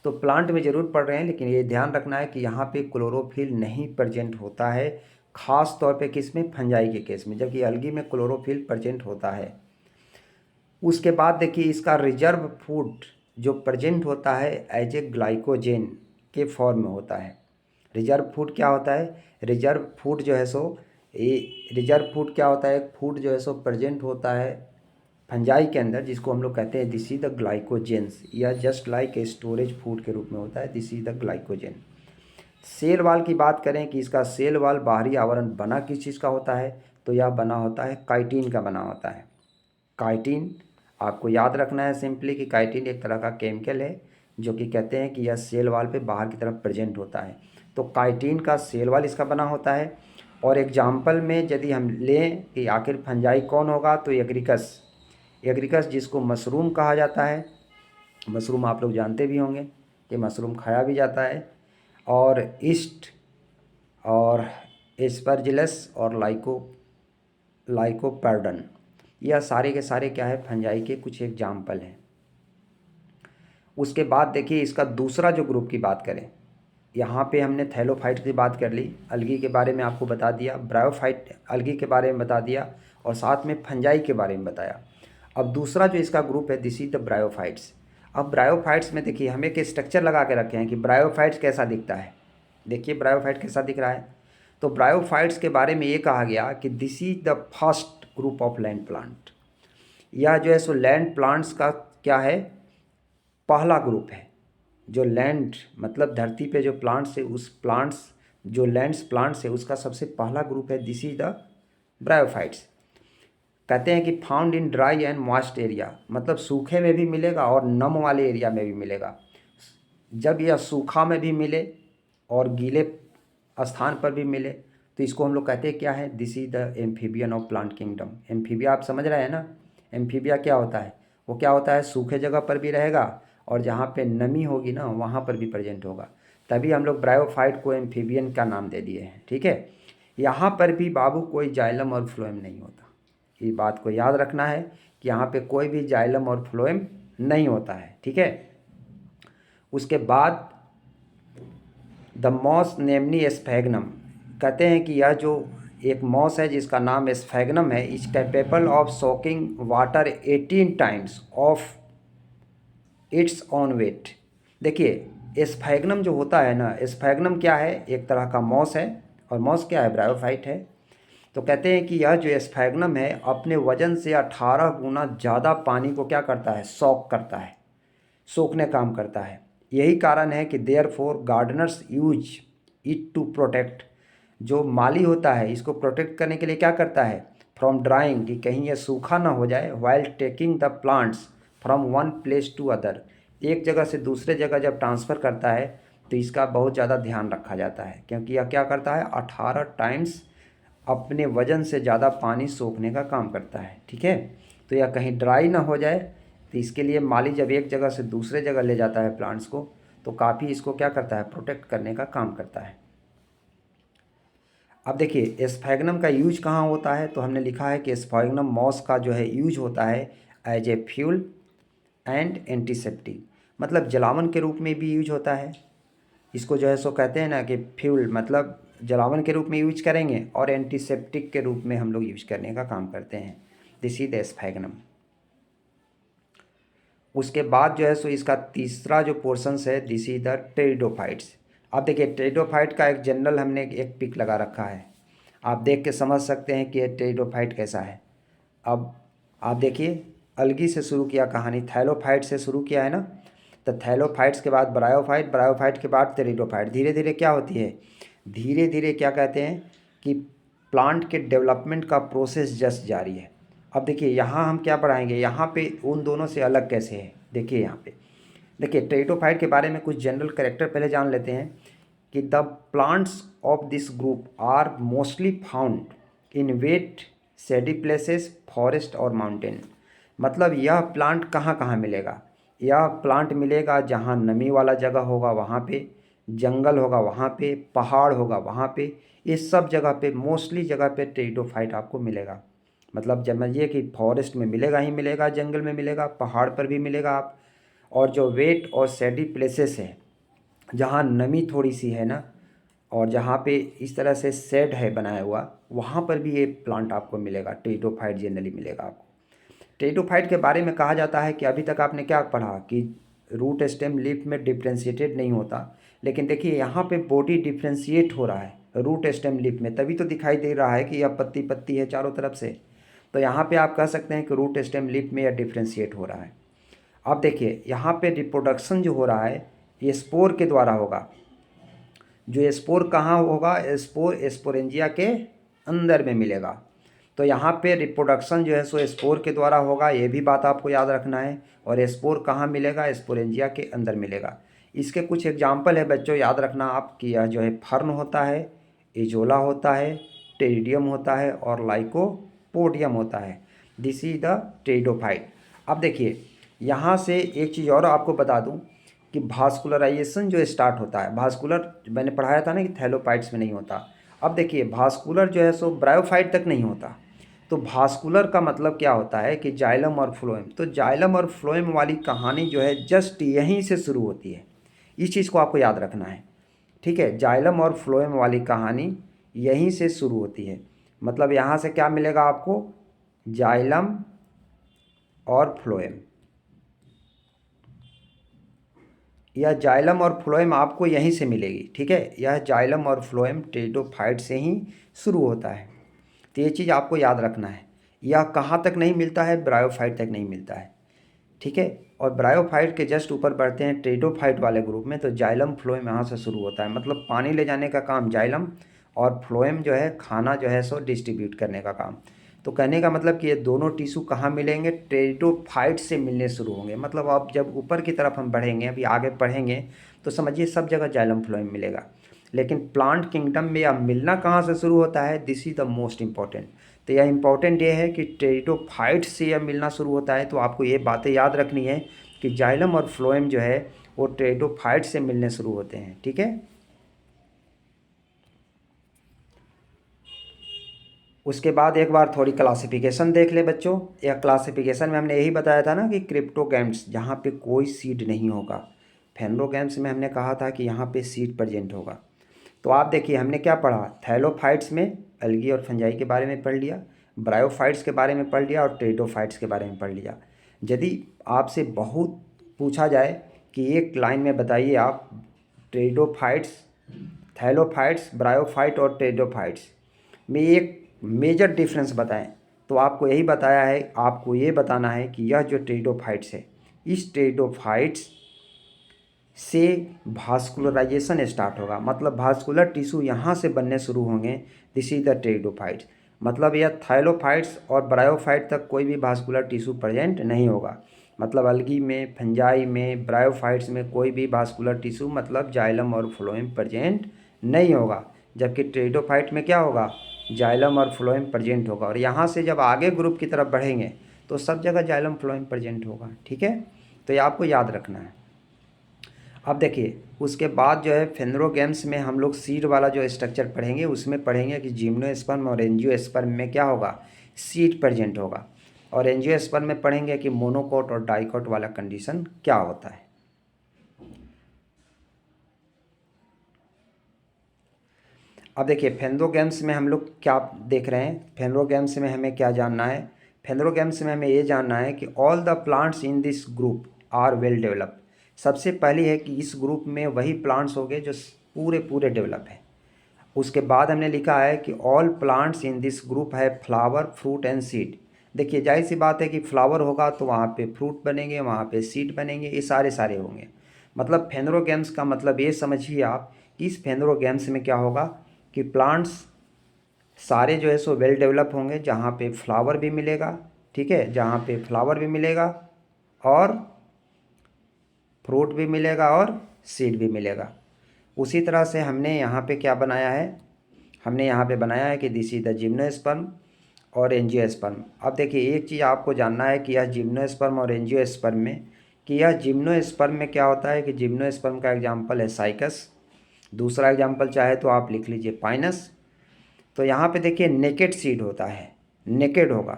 A: तो प्लांट में ज़रूर पढ़ रहे हैं, लेकिन ये ध्यान रखना है कि यहाँ पे क्लोरोफिल नहीं प्रेजेंट होता है, ख़ास तौर पे किसमें, फंजाई के केस में, जबकि अलगी में क्लोरोफिल प्रेजेंट होता है। उसके बाद देखिए इसका रिजर्व फूड जो प्रेजेंट होता है एज ए ग्लाइकोजेन के फॉर्म में होता है। रिजर्व फूड क्या होता है, रिजर्व फूड जो है सो ये रिजर्व फूड क्या होता है, फूड जो है सो प्रेजेंट होता है फंजाई के अंदर, जिसको हम लोग कहते हैं दिस इज द ग्लाइकोजेंस, या just like a storage food के रूप में होता है, this is the glycogen. Cell wall की बात करें कि इसका सेल वाल बाहरी आवरण बना किस चीज़ का होता है, तो यह बना होता है काइटिन का बना होता है। काइटिन आपको याद रखना है सिंपली कि काइटिन एक तरह का केमिकल है जो कि कहते हैं कि यह सेल वाल पे बाहर की तरफ प्रेजेंट होता है, तो काइटिन का सेल वाल इसका बना होता है। और एग्जाम्पल में यदि हम लें कि आखिर फंजाई कौन होगा, तो एग्रिकस, एग्रिकस जिसको मशरूम कहा जाता है, मशरूम आप लोग जानते भी होंगे कि मशरूम खाया भी जाता है, और ईस्ट और एस्परजिलस और लाइकोपर्डन, यह सारे के सारे क्या है, फंजाई के कुछ एग्जाम्पल हैं। उसके बाद देखिए इसका दूसरा जो ग्रुप की बात करें, यहाँ पे हमने थैलोफाइट की बात कर ली, अलगी के बारे में आपको बता दिया, ब्रायोफाइट अलगी के बारे में बता दिया, और साथ में फंजाई के बारे में बताया। अब दूसरा जो इसका ग्रुप है दिस इज द ब्रायोफाइट्स। अब ब्रायोफाइट्स में देखिए हमें एक स्ट्रक्चर लगा के रखे हैं कि ब्रायोफाइट्स कैसा दिखता है। देखिए ब्रायोफाइट कैसा दिख रहा है, तो ब्रायोफाइट्स के बारे में ये कहा गया कि this is the first group of land plant. यह जो है सो लैंड प्लांट्स का क्या है, पहला ग्रुप है। जो लैंड मतलब धरती पे जो प्लांट्स है, उस प्लांट्स जो लैंड्स प्लांट्स है उसका सबसे पहला ग्रुप है दिस इज द ब्रायोफाइट्स। कहते हैं कि found in dry and moist area, मतलब सूखे में भी मिलेगा और नम वाले एरिया में भी मिलेगा। जब यह सूखा में भी मिले और गीले स्थान पर भी मिले तो इसको हम लोग कहते हैं क्या है, this is the amphibian of plant kingdom. Amphibia आप समझ रहे हैं ना, एम्फीबिया क्या होता है, वो क्या होता है, सूखे जगह पर भी रहेगा और जहाँ पे नमी होगी ना वहाँ पर भी प्रेजेंट होगा, तभी हम लोग ब्रायोफाइट को एम्फीबियन का नाम दे दिए हैं। ठीक है, यहाँ पर भी बाबू कोई जाइलम और फ्लोएम नहीं होता, ये बात को याद रखना है कि यहाँ पे कोई भी जाइलम और फ्लोएम नहीं होता है। ठीक है, उसके बाद द मॉस नेमनी स्फैग्नम, कहते हैं कि यह जो एक मॉस है जिसका नाम स्फैग्नम है, is capable of soaking water 18 times of its own weight. देखिए स्फैग्नम जो होता है ना, स्फैग्नम क्या है, एक तरह का मॉस है, और मॉस क्या है, ब्रायोफाइट है। तो कहते हैं कि यह जो स्फैग्नम है अपने वजन से 18 गुना ज़्यादा पानी को क्या करता है, सॉक करता है, सोखने काम करता है। यही कारण है कि therefore gardeners use it to protect, जो माली होता है इसको प्रोटेक्ट करने के लिए क्या करता है, फ्रॉम ड्राइंग, कि कहीं ये सूखा ना हो जाए, while taking the plants from one place to other, एक जगह से दूसरे जगह जब ट्रांसफ़र करता है तो इसका बहुत ज़्यादा ध्यान रखा जाता है, क्योंकि यह क्या करता है, 18 टाइम्स अपने वजन से ज़्यादा पानी सोखने का काम करता है। ठीक है, तो यह कहीं ड्राई ना हो जाए, तो इसके लिए माली जब एक जगह से दूसरे जगह ले जाता है प्लांट्स को, तो काफ़ी इसको क्या करता है, प्रोटेक्ट करने का काम करता है। अब देखिए स्फैग्नम का यूज कहाँ होता है, तो हमने लिखा है कि स्फैग्नम मॉस का जो है यूज होता है as a fuel and antiseptic, मतलब जलावन के रूप में भी यूज होता है। इसको जो है सो कहते हैं ना कि फ्यूल मतलब जलावन के रूप में यूज करेंगे और एंटीसेप्टिक के रूप में हम लोग यूज करने का काम करते हैं। This is the sphagnum. उसके बाद जो है सो इसका तीसरा जो पोर्शंस है दिस इज द टेरिडोफाइट्स। अब देखिए टेरिडोफाइट का एक जनरल हमने एक पिक लगा रखा है, आप देख के समझ सकते हैं कि ये टेरिडोफाइट कैसा है। अब आप देखिए अलगी से शुरू किया कहानी, थैलोफाइट से शुरू किया है ना, तो थैलोफाइट्स के बाद ब्रायोफाइट, ब्रायोफाइट के बाद टेरिडोफाइट। धीरे धीरे क्या होती है, धीरे धीरे क्या कहते हैं कि प्लांट के डेवलपमेंट का प्रोसेस जस्ट जारी है। अब देखिए यहाँ हम क्या पढ़ाएंगे, यहाँ पे उन दोनों से अलग कैसे है। देखिए यहाँ पे देखिए टेरिडोफाइट के बारे में कुछ जनरल कैरेक्टर पहले जान लेते हैं कि the plants of this group are mostly found in wet shady places, forest और माउंटेन। मतलब यह प्लांट कहाँ कहाँ मिलेगा, यह प्लांट मिलेगा जहाँ नमी वाला जगह होगा वहाँ पे, जंगल होगा वहाँ पे, पहाड़ होगा वहाँ पे, ये सब जगह पे मोस्टली जगह पे टेरिडोफाइट आपको मिलेगा। मतलब समझिए कि फॉरेस्ट में मिलेगा ही मिलेगा, जंगल में मिलेगा, पहाड़ पर भी मिलेगा आप, और जो वेट और सैडी प्लेसेस है जहाँ नमी थोड़ी सी है ना, और जहाँ पे इस तरह से शेड है बनाया हुआ, वहाँ पर भी ये प्लांट आपको मिलेगा, टेरिडोफाइट जनरली मिलेगा आपको। टेरिडोफाइट के बारे में कहा जाता है कि अभी तक आपने क्या पढ़ा कि रूट स्टेम लीफ में डिफ्रेंशिएटेड नहीं होता, लेकिन देखिए यहाँ पे बॉडी डिफ्रेंशिएट हो रहा है रूट स्टेम लीफ में, तभी तो दिखाई दे रहा है कि यह पत्ती पत्ती है चारों तरफ से। तो यहाँ पे आप कह सकते हैं कि रूट स्टेम लीफ में यह डिफ्रेंशिएट हो रहा है। अब देखिए यहाँ पे रिप्रोडक्शन जो हो रहा है ये स्पोर के द्वारा होगा। जो स्पोर कहाँ होगा, स्पोर स्पोरेंजिया के अंदर में मिलेगा। तो यहाँ पे रिप्रोडक्शन जो है सो स्पोर के द्वारा होगा, ये भी बात आपको याद रखना है। और स्पोर कहाँ मिलेगा, स्पोरेंजिया के अंदर मिलेगा। इसके कुछ एग्जाम्पल है बच्चों, याद रखना आप कि यह जो है फर्न होता है, एजोला होता है, टेरिडियम होता है और लाइकोपोडियम होता है। This is the pteridophyte. अब देखिए यहाँ से एक चीज़ और आपको बता दूँ कि भास्कुलराइजेशन जो स्टार्ट होता है, भास्कुलर मैंने पढ़ाया था ना कि थैलोफाइट्स में नहीं होता। अब देखिए भास्कुलर जो है सो ब्रायोफाइट तक नहीं होता। तो भास्कुलर का मतलब क्या होता है कि जाइलम और फ्लोएम, तो जाइलम और फ्लोएम वाली कहानी जो है जस्ट यहीं से शुरू होती है। इस चीज़ को आपको याद रखना है, ठीक है। जाइलम और फ्लोएम वाली कहानी यहीं से शुरू होती है। मतलब यहाँ से क्या मिलेगा आपको, जाइलम और फ्लोएम, यह जाइलम और फ्लोएम आपको यहीं से मिलेगी, ठीक है। यह जाइलम और फ्लोएम टेरिडोफाइट से ही शुरू होता है। तो ये चीज़ आपको याद रखना है। यह कहाँ तक नहीं मिलता है, ब्रायोफाइट तक नहीं मिलता है, ठीक है। और ब्रायोफाइट के जस्ट ऊपर बढ़ते हैं टेरिडोफाइट वाले ग्रुप में, तो जाइलम फ्लोएम यहाँ से शुरू होता है। मतलब पानी ले जाने का काम जाइलम, और फ्लोएम जो है खाना जो है सो डिस्ट्रीब्यूट करने का काम। तो कहने का मतलब कि ये दोनों टिश्यू कहाँ मिलेंगे, टेरिडोफाइट से मिलने शुरू होंगे। मतलब अब जब ऊपर की तरफ हम बढ़ेंगे, अभी आगे पढ़ेंगे, तो समझिए सब जगह जाइलम फ्लोएम मिलेगा। लेकिन प्लांट किंगडम में यह मिलना कहाँ से शुरू होता है, this is the most important. तो यह इंपॉर्टेंट ये है कि टेरिडोफाइट से यह मिलना शुरू होता है। तो आपको ये बातें याद रखनी है कि जाइलम और फ्लोएम जो है वो टेरिडोफाइट से मिलने शुरू होते हैं, ठीक है। उसके बाद एक बार थोड़ी क्लासिफिकेशन देख ले बच्चों। यह क्लासिफिकेशन में हमने यही बताया था ना कि क्रिप्टोगैम्स जहाँ पे कोई सीड नहीं होगा, फेनरोगैम्स में हमने कहा था कि यहाँ पे सीड प्रेजेंट होगा। तो आप देखिए हमने क्या पढ़ा, थैलोफाइट्स में अलगी और फंजाई के बारे में पढ़ लिया, ब्रायोफाइट्स के बारे में पढ़ लिया और टेरिडोफाइट्स के बारे में पढ़ लिया। यदि आपसे बहुत पूछा जाए कि एक लाइन में बताइए आप टेरिडोफाइट्स, थैलोफाइट्स, ब्रायोफाइट और टेरिडोफाइट्स में एक मेजर डिफरेंस बताएं, तो आपको यही बताया है, आपको ये बताना है कि यह जो टेरिडोफाइट्स है, इस टेरिडोफाइट्स से भास्कुलराइजेशन स्टार्ट होगा। मतलब भास्कुलर टिश्यू यहाँ से बनने शुरू होंगे, दिस इज द टेरिडोफाइट्स। मतलब यह थाइलोफाइट्स और ब्रायोफाइट तक कोई भी भास्कुलर टिश्यू प्रेजेंट नहीं होगा। मतलब अलगी में, फंजाई में, ब्रायोफाइट्स में कोई भी भास्कुलर टिश्यू मतलब जाइलम और फ्लोएम प्रेजेंट नहीं होगा। जबकि टेरिडोफाइट में क्या होगा, जाइलम और फ्लोएम प्रेजेंट होगा। और यहाँ से जब आगे ग्रुप की तरफ बढ़ेंगे तो सब जगह जाइलम फ्लोएम प्रेजेंट होगा, ठीक है। तो ये आपको याद रखना है। अब देखिए उसके बाद जो है फेनोरोगैम्स में हम लोग सीड वाला जो स्ट्रक्चर पढ़ेंगे, उसमें पढ़ेंगे कि जिम्नोस्पर्म और एंजियोस्पर्म में क्या होगा, सीड प्रेजेंट होगा। और एंजियोस्पर्म में पढ़ेंगे कि मोनोकोट और डाइकोट वाला कंडीशन क्या होता है। अब देखिए फेनोरोगैम्स में हम लोग क्या देख रहे हैं, फेनोरोगैम्स में हमें क्या जानना है, फेनोरोगैम्स में हमें ये जानना है कि all the plants in this group are well developed. सबसे पहली है कि इस ग्रुप में वही प्लांट्स हो गए जो पूरे पूरे डेवलप हैं। उसके बाद हमने लिखा है कि all plants in this group है फ्लावर फ्रूट एंड सीड। देखिए जाहिर सी बात है कि फ्लावर होगा तो वहाँ पे फ्रूट बनेंगे, वहाँ पे सीड बनेंगे, ये सारे सारे होंगे। मतलब फेनोरोगैम्स का मतलब ये समझिए आप कि इस फेनोरोगैम्स में क्या होगा कि प्लांट्स सारे जो है सो वेल डेवलप होंगे, जहाँ पे फ्लावर भी मिलेगा, ठीक है, जहाँ पे फ्लावर भी मिलेगा और फ्रूट भी मिलेगा और सीड भी मिलेगा। उसी तरह से हमने यहाँ पे क्या बनाया है, हमने यहाँ पे बनाया है कि दिस इज द जिम्नोस्पर्म और एंजियोस्पर्म। अब देखिए एक चीज़ आपको जानना है कि यह जिम्नोस्पर्म और एंजियोस्पर्म में, कि यह जिम्नोस्पर्म में क्या होता है कि जिम्नोस्पर्म का एग्जाम्पल है साइकस, दूसरा एग्जाम्पल चाहे तो आप लिख लीजिए पाइनस। तो यहाँ पे देखिए नेकेड सीड होता है, नेकेड होगा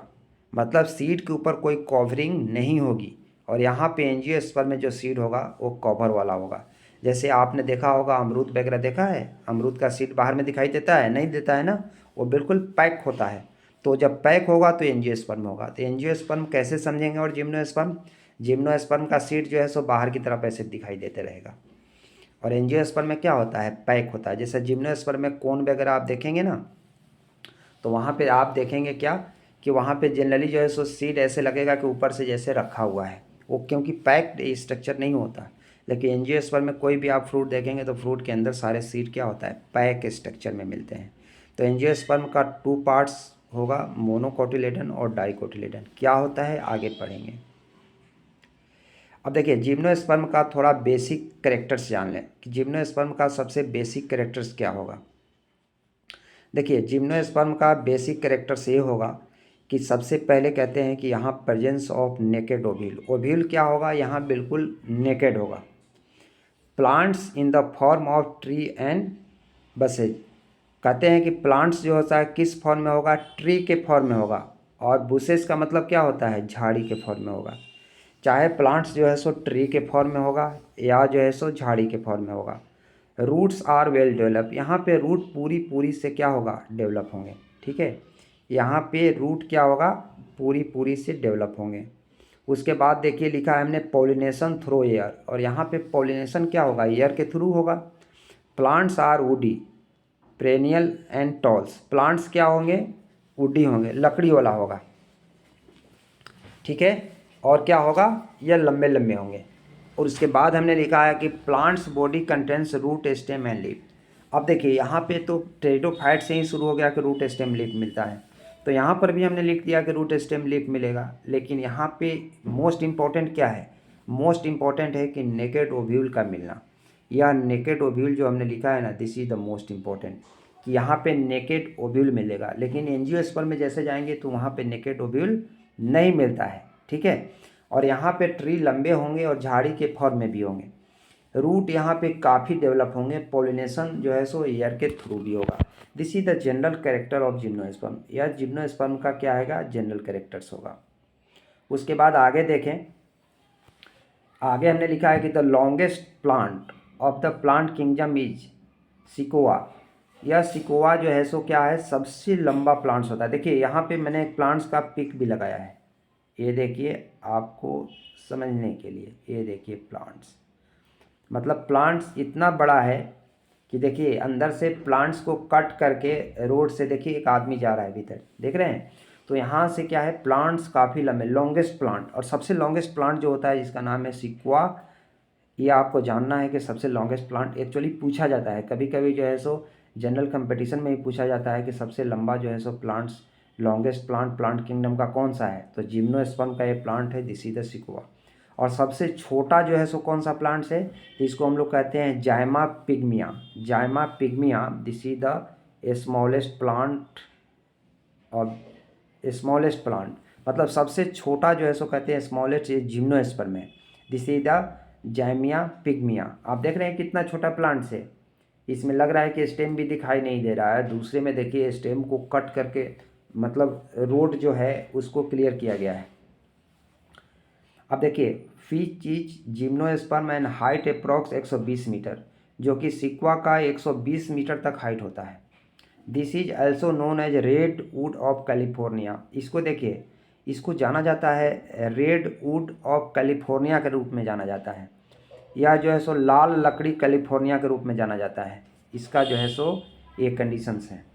A: मतलब सीड के ऊपर कोई कवरिंग नहीं होगी। और यहाँ पे एंजियोस्पर्म में जो सीड होगा वो कवर वाला होगा। जैसे आपने देखा होगा अमरूद वगैरह देखा है, अमरूद का सीड बाहर में दिखाई देता है, नहीं देता है ना, वो बिल्कुल पैक होता है। तो जब पैक होगा तो एंजियोस्पर्म होगा। तो एंजियोस्पर्म कैसे समझेंगे और जिम्नोस्पर्म, जिम्नोस्पर्म का सीड जो है सो बाहर की तरफ ऐसे दिखाई देते रहेगा। और एंजियोस्पर्म में क्या होता है, पैक होता है। जैसे जिम्नोस्पर्म में कोन वगैरह आप देखेंगे ना, तो वहाँ पे आप देखेंगे क्या कि वहाँ पे जनरली जो है सो सीड ऐसे लगेगा कि ऊपर से जैसे रखा हुआ है, वो क्योंकि पैक्ड स्ट्रक्चर नहीं होता। लेकिन एंजियोस्पर्म में कोई भी आप फ्रूट देखेंगे तो फ्रूट के अंदर सारे सीड क्या होता है, पैक स्ट्रक्चर में मिलते हैं। तो एंजियोस्पर्म का 2 पार्ट्स होगा, मोनोकोटिलेडन और डाइकोटिलेडन। क्या होता है आगे पढ़ेंगे। अब देखिए जिम्नोस्पर्म का थोड़ा बेसिक कैरेक्टर्स जान लें कि जिम्नोस्पर्म का सबसे बेसिक कैरेक्टर्स क्या होगा। देखिए जिम्नोस्पर्म का बेसिक कैरेक्टर्स ये होगा कि सबसे पहले कहते हैं कि यहाँ presence of naked ovule. Ovule क्या होगा, यहाँ बिल्कुल नेकेड होगा। Plants in the form of tree and buses. कहते हैं कि प्लांट्स जो होता है किस फॉर्म में होगा, ट्री के फॉर्म में होगा। और बुशेस का मतलब क्या होता है, झाड़ी के फॉर्म में होगा। चाहे प्लांट्स जो है सो ट्री के फॉर्म में होगा या जो है सो झाड़ी के फॉर्म में होगा। Roots are well develop. यहाँ पे रूट पूरी पूरी से क्या होगा, डेवलप होंगे, ठीक है। यहाँ पे रूट क्या होगा, पूरी पूरी से डेवलप होंगे। उसके बाद देखिए लिखा है हमने पॉलिनेशन थ्रू एयर, और यहाँ पे पॉलिनेशन क्या होगा, एयर के थ्रू होगा। Plants are woody perennial and talls. Plants क्या होंगे, वुडी होंगे, लकड़ी वाला होगा, ठीक है। और क्या होगा, यह लंबे लंबे होंगे। और उसके बाद हमने लिखा है कि plants body contents root stem and leaf. अब देखिए यहाँ पे तो टेरिडोफाइट से ही शुरू हो गया कि रूट स्टेम लीफ मिलता है, तो यहाँ पर भी हमने लिख दिया कि रूट स्टेम लीफ मिलेगा। लेकिन यहाँ पे मोस्ट इम्पॉर्टेंट क्या है, मोस्ट इम्पॉर्टेंट है कि नेकेड ओव्यूल का मिलना। यह नेकेड ओव्यूल जो हमने लिखा है ना, this is the most important, कि यहाँ पे नेकेड ओव्यूल मिलेगा। लेकिन एंजियोस्पर्म में जैसे जाएंगे तो वहाँ पे नेकेड ओव्यूल नहीं मिलता है, ठीक है। और यहाँ पे ट्री लंबे होंगे और झाड़ी के फॉर्म में भी होंगे। रूट यहाँ पे काफ़ी डेवलप होंगे। पॉलिनेशन जो है सो एयर के थ्रू भी होगा। This is the general character of gymnosperm. यह जिम्नोस्पर्म का क्या आएगा, जनरल कैरेक्टर्स होगा। उसके बाद आगे देखें, आगे हमने लिखा है कि the longest plant of the plant kingdom is Sikoa. यह सिकोआ जो है सो क्या है, सबसे लंबा प्लांट्स होता है। देखिए यहाँ पे मैंने एक प्लांट्स का पिक भी लगाया है, ये देखिए आपको समझने के लिए। ये देखिए प्लांट्स, मतलब प्लांट्स इतना बड़ा है कि देखिए अंदर से प्लांट्स को कट करके रोड से देखिए एक आदमी जा रहा है भीतर, देख रहे हैं। तो यहाँ से क्या है, प्लांट्स काफ़ी लंबे, लॉन्गेस्ट प्लांट। और सबसे लॉन्गेस्ट प्लांट जो होता है जिसका नाम है सिक्वा, ये आपको जानना है कि सबसे लॉन्गेस्ट प्लांट एक्चुअली पूछा जाता है कभी कभी जो है सो जनरल कंपटीशन में ही पूछा जाता है कि सबसे लंबा जो है so plants, longest plant plant kingdom का कौन सा है, तो जिम्नोस्पर्म का ये प्लांट है, दिस इज द सिक्वा। और सबसे छोटा जो है सो कौन सा प्लांट्स है, तो इसको हम लोग कहते हैं zamia pygmaea. Zamia pygmaea, this is the smallest plant और स्मॉलेस्ट प्लांट, मतलब सबसे छोटा जो है सो कहते हैं स्मॉलेस्ट जिम्नोस्पर्म है। This is the zamia pygmaea. आप देख रहे हैं कितना छोटा प्लांट है। इसमें लग रहा है कि स्टेम भी दिखाई नहीं दे रहा है। दूसरे में देखिए स्टेम को कट करके मतलब रोड जो है उसको क्लियर किया गया है। अब देखिए which is gymnosperm and height approx 120 metre, जो कि सिक्वा का 120 मीटर तक हाइट होता है। This is also known as redwood of California. इसको देखिए, इसको जाना जाता है रेड वुड ऑफ कैलिफोर्निया के रूप में जाना जाता है, या जो है सो लाल लकड़ी कैलिफोर्निया के रूप में जाना जाता है। इसका जो है सो ये कंडीशंस हैं।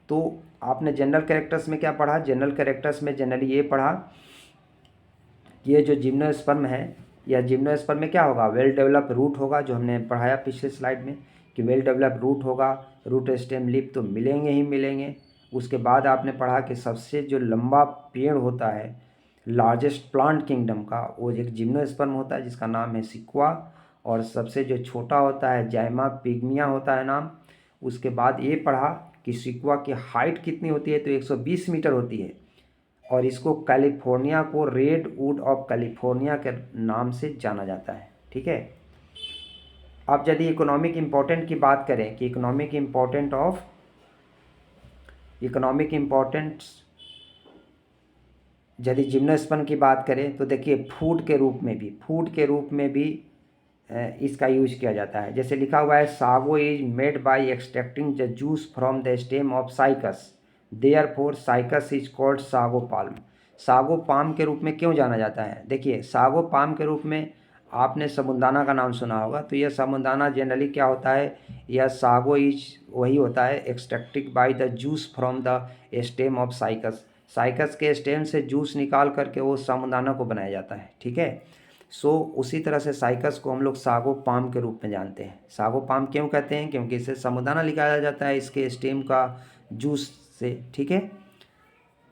A: तो आपने जनरल कैरेक्टर्स में क्या पढ़ा? जनरल कैरेक्टर्स में जनरली ये पढ़ा कि ये जो जिम्नोस्पर्म है, या जिम्नोस्पर्म में क्या होगा? वेल डेवलप रूट होगा, जो हमने पढ़ाया पिछले स्लाइड में कि वेल डेवलप रूट होगा, रूट स्टेम लीफ तो मिलेंगे ही मिलेंगे। उसके बाद आपने पढ़ा कि सबसे जो लंबा पेड़ होता है लार्जेस्ट प्लांट किंगडम का, वो एक जिम्नोस्पर्म होता है जिसका नाम है सिक्वा, और सबसे जो छोटा होता है जैमा पिग्मिया होता है नाम। उसके बाद ये पढ़ा कि सिक्वा की हाइट कितनी होती है, तो 120 मीटर होती है, और इसको कैलिफोर्निया को रेड वुड ऑफ कैलिफोर्निया के नाम से जाना जाता है। ठीक है। अब यदि इकोनॉमिक इम्पोर्टेंट की बात करें कि इकोनॉमिक इम्पोर्टेंट्स यदि जिम्नोस्पर्म की बात करें तो देखिए फूड के रूप में भी इसका यूज किया जाता है। जैसे लिखा हुआ है sago is made by extracting the juice from the stem of cycas, therefore cycas is called sago palm. Sago palm के रूप में क्यों जाना जाता है? देखिए सागो पाम के रूप में आपने साबूदाना का नाम सुना होगा, तो यह साबूदाना जनरली क्या होता है, यह सागो इज वही होता है extracted by the juice from the stem of cycas. Cycas के स्टेम से जूस निकाल करके वो साबूदाना को बनाया जाता है। ठीक है। सो उसी तरह से साइकस को हम लोग सागो पाम के रूप में जानते हैं। सागो पाम क्यों कहते हैं? क्योंकि इसे साबूदाना निकाला जाता है इसके स्टेम का जूस से। ठीक है।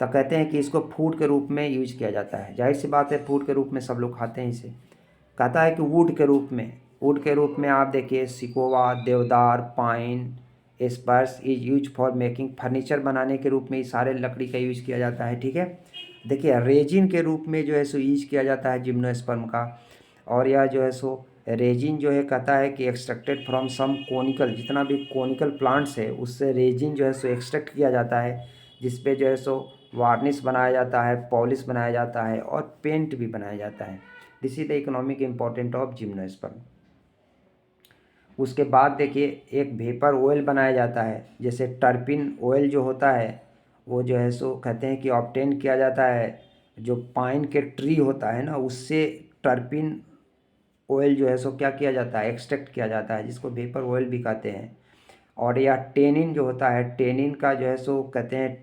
A: तो कहते हैं कि इसको फूड के रूप में यूज किया जाता है। जाहिर सी बात है फूड के रूप में सब लोग खाते हैं इसे। कहता है कि वुड के रूप में आप देखिए सिकोवा, देवदार, pine, Spurs is use for making furniture बनाने के रूप में इस सारे लकड़ी का यूज किया जाता है। ठीक है। देखिए रेजिन के रूप में जो है सो यूज किया जाता है जिम्नोस्पर्म का, और यह जो है सो रेजिन जो है कहता है कि एक्सट्रैक्टेड फ्रॉम सम कोनिकल, जितना भी कोनिकल प्लांट्स है उससे रेजिन जो है सो एक्सट्रैक्ट किया जाता है, जिस पे जो है सो वार्निश बनाया जाता है, पॉलिश बनाया जाता है और पेंट भी बनाया जाता है। This is the economic important of gymnosperm. उसके बाद देखिए एक वेपर ऑयल बनाया जाता है, जैसे टर्पिन ऑयल जो होता है वो जो है सो कहते हैं कि ऑब्टेन किया जाता है, जो पाइन के ट्री होता है ना उससे टर्पिन ऑयल जो है सो क्या किया जाता है, एक्सट्रैक्ट किया जाता है, जिसको वेपर ऑयल भी कहते हैं। और यह टेनिन जो होता है, टेनिन का जो है सो कहते हैं,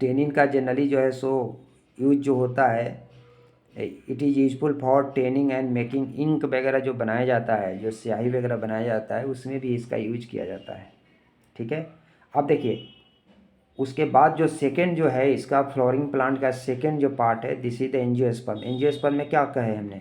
A: टेनिन का जनरली जो है सो यूज जो होता है, it is useful for tanning and making ink वगैरह जो बनाया जाता है, जो स्याही वगैरह बनाया जाता है उसमें भी इसका यूज किया जाता है। ठीक है। अब देखिए उसके बाद जो सेकेंड जो है इसका फ्लोरिंग प्लांट का सेकेंड जो पार्ट है, this is the angiosperm. Angiosperm में क्या कहे हमने,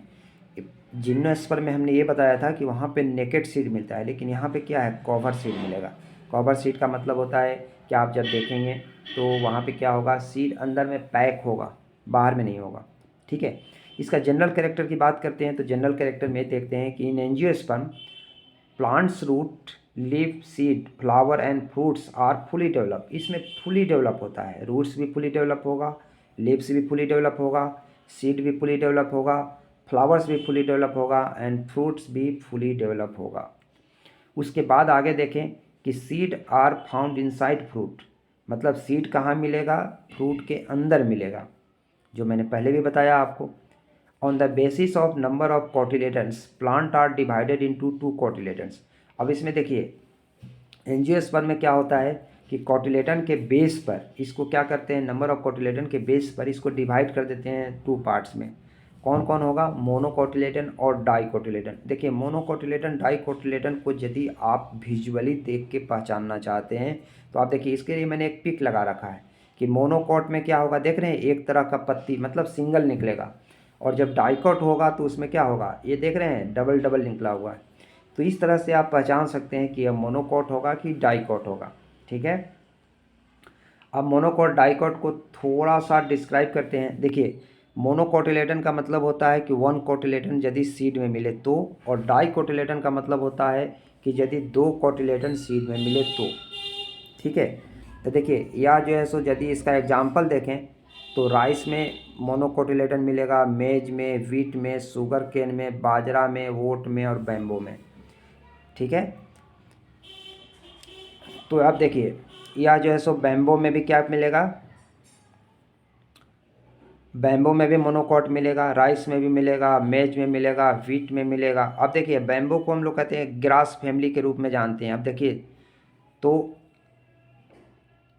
A: जिम्नोस्पर्म में हमने ये बताया था कि वहाँ पे नेकेड सीड मिलता है, लेकिन यहाँ पे क्या है, कवर सीड मिलेगा। कवर सीड का मतलब होता है कि आप जब देखेंगे तो वहाँ पे क्या होगा, सीड अंदर में पैक होगा, बाहर में नहीं होगा। ठीक है। इसका जनरल कैरेक्टर की बात करते हैं तो जनरल कैरेक्टर में देखते हैं कि in angiosperm plants root leaf seed flower and fruits are fully develop. इसमें फुली डेवलप होता है, रूट्स भी फुली डेवलप होगा, लीव्स भी फुली डेवलप होगा, सीड भी फुली डेवलप होगा, फ्लावर्स भी फुली डेवलप होगा एंड फ्रूट्स भी फुली डेवलप होगा। उसके बाद आगे देखें कि seed are found inside fruit, मतलब सीड कहाँ मिलेगा, फ्रूट के अंदर मिलेगा, जो मैंने पहले भी बताया आपको। On the basis of number of cotyledons plant are divided into 2 cotyledons. अब इसमें देखिए एंजियोस्पर्म में क्या होता है कि कोटिलेडन के बेस पर इसको क्या करते हैं, नंबर ऑफ कोटिलेडन के बेस पर इसको डिवाइड कर देते हैं 2 पार्ट्स में। कौन कौन होगा, मोनोकोटिलेडन और डाइकोटिलेडन। देखिए मोनोकोटिलेडन डाइकोटिलेडन को यदि आप विजुअली देख के पहचानना चाहते हैं तो आप देखिए इसके लिए मैंने एक पिक लगा रखा है कि मोनोकोट में क्या होगा, देख रहे हैं एक तरह का पत्ती मतलब सिंगल निकलेगा, और जब डाइकोट होगा तो उसमें क्या होगा, ये देख रहे हैं डबल डबल निकला हुआ है। तो इस तरह से आप पहचान सकते हैं कि यह मोनोकोट होगा कि डाइकोट होगा। ठीक है। अब मोनोकोट डाइकोट को थोड़ा सा डिस्क्राइब करते हैं। देखिए मोनोकोटिलेडन का मतलब होता है कि वन कोटिलेडन यदि सीड में मिले तो, और डाइकोटिलेडन का मतलब होता है कि यदि दो कोटिलेडन सीड में मिले तो। ठीक है, तो देखिए यह जो है सो यदि इसका एग्जाम्पल देखें तो राइस में मोनोकोटिलेडन मिलेगा, मेज में, व्हीट में, शुगर केन में, बाजरा में, ओट में और बैम्बो में। ठीक है, तो अब देखिए यह जो है सो बैम्बो में भी क्या मिलेगा, बैम्बो में भी मोनोकोट मिलेगा, राइस में भी मिलेगा, मेज में मिलेगा, व्हीट में मिलेगा। अब देखिए बैम्बो को हम लोग कहते हैं ग्रास फैमिली के रूप में जानते हैं। अब देखिए तो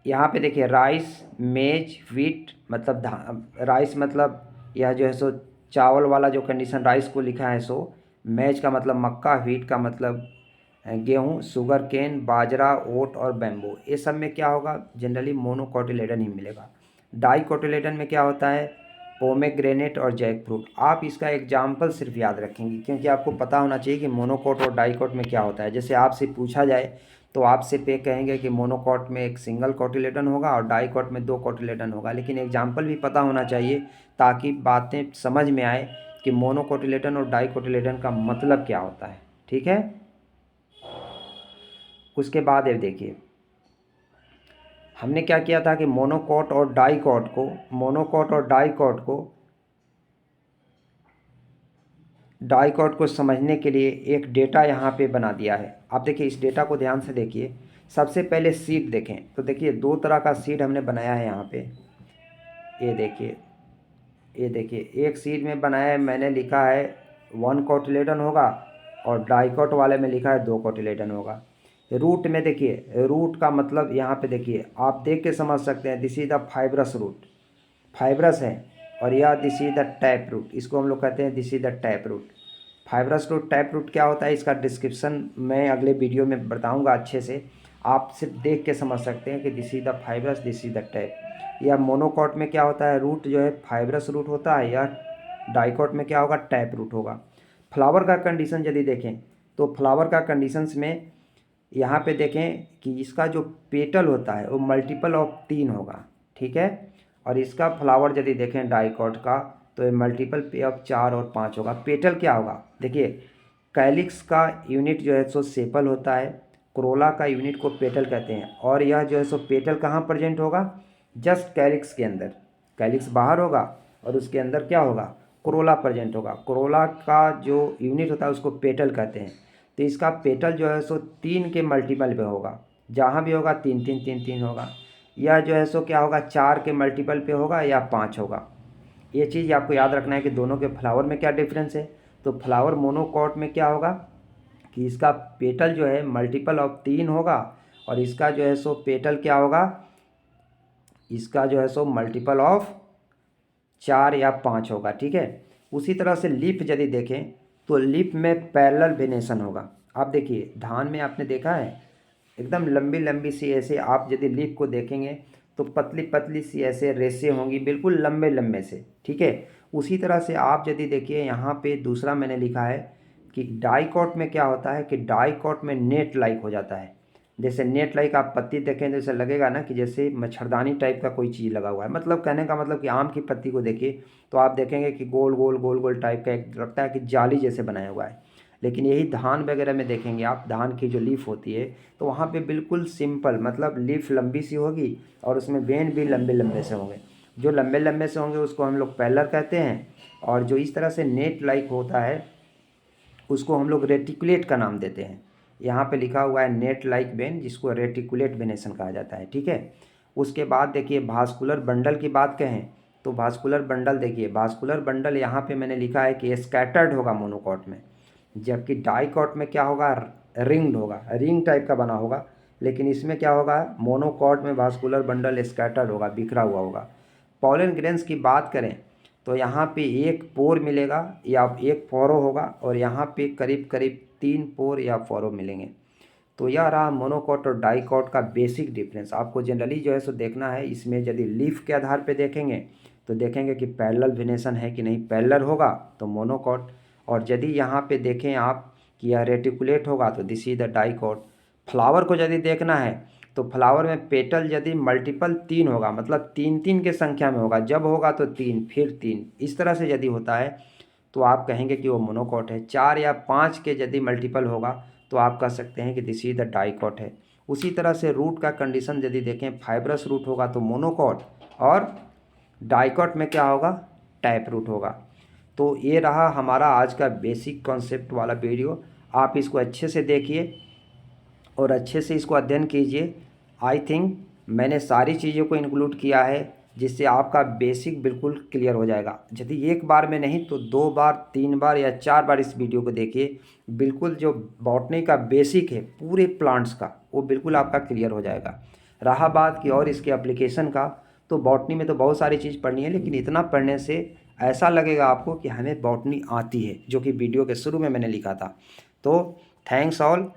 A: यहाँ पे देखिए राइस, मेज, व्हीट मतलब राइस मतलब यह जो है सो चावल वाला जो कंडीशन राइस को लिखा है सो, मेज का मतलब मक्का, व्हीट का मतलब गेहूँ, शुगर केन, बाजरा, ओट और बैम्बो, ये सब में क्या होगा, जनरली मोनोकोटिलेडन ही मिलेगा। डाइकोटिलेडन में क्या होता है, पोमेग्रेनेट और जैक फ्रूट। आप इसका एग्जाम्पल सिर्फ याद रखेंगे क्योंकि आपको पता होना चाहिए कि मोनोकोट और डाइकोट में क्या होता है। जैसे आपसे पूछा जाए तो आपसे पे कहेंगे कि मोनोकोट में एक सिंगल कोटिलेडन होगा और डाइकोट में दो कोटिलेडन होगा, लेकिन एग्जाम्पल भी पता होना चाहिए ताकि बातें समझ में आए कि मोनोकोटिलेडन और डाइकोटिलेडन का मतलब क्या होता है। ठीक है, उसके बाद ये देखिए हमने क्या किया था कि मोनोकोट और डाइकोट को समझने के लिए एक डेटा यहाँ पे बना दिया है। आप देखिए इस डेटा को ध्यान से देखिए। सबसे पहले सीड देखें तो देखिए दो तरह का सीड हमने बनाया है यहाँ पे। ये देखिए एक सीड में बनाया है, मैंने लिखा है वन कोटिलेडन होगा और डाइकोट वाले में लिखा है दो कोटिलेडन होगा। रूट में देखिए, रूट का मतलब यहाँ पे देखिए आप देख के समझ सकते हैं, this is the fibrous root, fibrous है। और यह this is the tap root, इसको हम लोग कहते हैं this is the tap root. Fibrous root, tap root क्या होता है इसका डिस्क्रिप्शन मैं अगले वीडियो में बताऊंगा अच्छे से। आप सिर्फ देख के समझ सकते हैं कि this is the fibrous, this is the tap. या मोनोकोट में क्या होता है, रूट जो है फाइब्रस रूट होता है, या डाइकोट में क्या होगा, टैप रूट होगा। फ्लावर का कंडीशन यदि देखें तो फ्लावर का कंडीशंस में यहाँ पे देखें कि इसका जो पेटल होता है वो मल्टीपल ऑफ 3 होगा। ठीक है, और इसका फ्लावर यदि देखें डाइकोट का तो ये मल्टीपल पे ऑफ 4 और 5 होगा। पेटल क्या होगा, देखिए कैलिक्स का यूनिट जो है सो सेपल होता है, क्रोला का यूनिट को पेटल कहते हैं। और यह जो है सो पेटल कहाँ प्रेजेंट होगा, जस्ट कैलिक्स के अंदर, कैलिक्स बाहर होगा और उसके अंदर क्या होगा, क्रोला प्रेजेंट होगा। क्रोला का जो यूनिट होता है उसको पेटल कहते हैं। तो इसका पेटल जो है सो 3 के मल्टीपल पे होगा, जहाँ भी होगा 3 3 3 3 होगा। यह जो है सो क्या होगा, 4 के मल्टीपल पे होगा या 5 होगा। ये चीज़ आपको याद रखना है कि दोनों के फ्लावर में क्या डिफरेंस है। तो फ्लावर मोनोकोट में क्या होगा कि इसका पेटल जो है मल्टीपल ऑफ 3 होगा और इसका जो है सो पेटल क्या होगा, इसका जो है सो मल्टीपल ऑफ 4 या 5 होगा। ठीक है, उसी तरह से लीफ यदि देखें तो लीफ में पैरेलल वेनेशन होगा। आप देखिए धान में आपने देखा है एकदम लंबी लंबी सी, ऐसे आप यदि लीफ को देखेंगे तो पतली पतली सी ऐसे रेसे होंगी बिल्कुल लंबे लंबे से। ठीक है, उसी तरह से आप यदि देखिए यहाँ पे दूसरा मैंने लिखा है कि डाइकोट में क्या होता है कि डाइकोट में नेट लाइक हो जाता है। जैसे नेट लाइक आप पत्ती देखें तो ऐसे लगेगा ना कि जैसे मच्छरदानी टाइप का कोई चीज़ लगा हुआ है। मतलब कहने का मतलब कि आम की पत्ती को देखिए तो आप देखेंगे कि गोल गोल गोल गोल टाइप का एक लगता है कि जाली जैसे बनाया हुआ है। लेकिन यही धान वगैरह में देखेंगे आप, धान की जो लीफ होती है तो वहाँ पे बिल्कुल सिंपल, मतलब लीफ लंबी सी होगी और उसमें वेन भी लंबे लंबे से होंगे। जो लंबे लंबे से होंगे उसको हम लोग पैरेलल कहते हैं, और जो इस तरह से नेट लाइक होता है उसको हम लोग रेटिकुलेट का नाम देते हैं। यहाँ पे लिखा हुआ है नेट लाइक वेन, जिसको रेटिकुलेट वेनेशन कहा जाता है। ठीक है, उसके बाद देखिए भास्कुलर बंडल की बात कहें तो भास्कुलर बंडल देखिए, भास्कुलर बंडल यहाँ पे मैंने लिखा है कि स्कैटर्ड होगा मोनोकोट में, जबकि डाइकोट में क्या होगा, रिंग्ड होगा, रिंग टाइप का बना होगा। लेकिन इसमें क्या होगा, मोनोकोट में भास्कुलर बंडल स्कैटर्ड होगा, बिखरा हुआ होगा। पॉलन ग्रेन्स की बात करें तो यहाँ पे एक पोर मिलेगा या एक फोरो होगा और यहाँ पे करीब करीब 3 पोर या फोरो मिलेंगे। तो यह रहा मोनोकोट और डाइकोट का बेसिक डिफरेंस। आपको जनरली जो है सो देखना है, इसमें यदि लीफ के आधार पे देखेंगे तो देखेंगे कि पैरेलल वेनेशन है कि नहीं, पैरेलल होगा तो मोनोकोट, और यदि यहाँ पे देखें आप कि यह रेटिकुलेट होगा तो this is the dicot. Flower को यदि देखना है तो फ्लावर में पेटल यदि मल्टीपल 3 होगा, मतलब 3-3 के संख्या में होगा, जब होगा तो 3 फिर 3, इस तरह से यदि होता है तो आप कहेंगे कि वो मोनोकॉट है। 4 या 5 के यदि मल्टीपल होगा तो आप कह सकते हैं कि दिस इज द डाइकॉट है। उसी तरह से रूट का कंडीशन यदि देखें, फाइब्रस रूट होगा तो मोनोकॉट, और डाइकॉट में क्या होगा, टैप रूट होगा। तो ये रहा हमारा आज का बेसिक कॉन्सेप्ट वाला वीडियो। आप इसको अच्छे से देखिए और अच्छे से इसको अध्ययन कीजिए। आई थिंक मैंने सारी चीज़ों को इंक्लूड किया है, जिससे आपका बेसिक बिल्कुल क्लियर हो जाएगा। यदि एक बार में नहीं तो 2 बार, 3 बार या 4 बार इस वीडियो को देखिए। बिल्कुल जो बॉटनी का बेसिक है पूरे प्लांट्स का, वो बिल्कुल आपका क्लियर हो जाएगा। रहा बात की और इसके एप्लीकेशन का, तो बॉटनी में तो बहुत सारी चीज़ पढ़नी है, लेकिन इतना पढ़ने से ऐसा लगेगा आपको कि हमें बॉटनी आती है, जो कि वीडियो के शुरू में मैंने लिखा था। तो थैंक्स ऑल।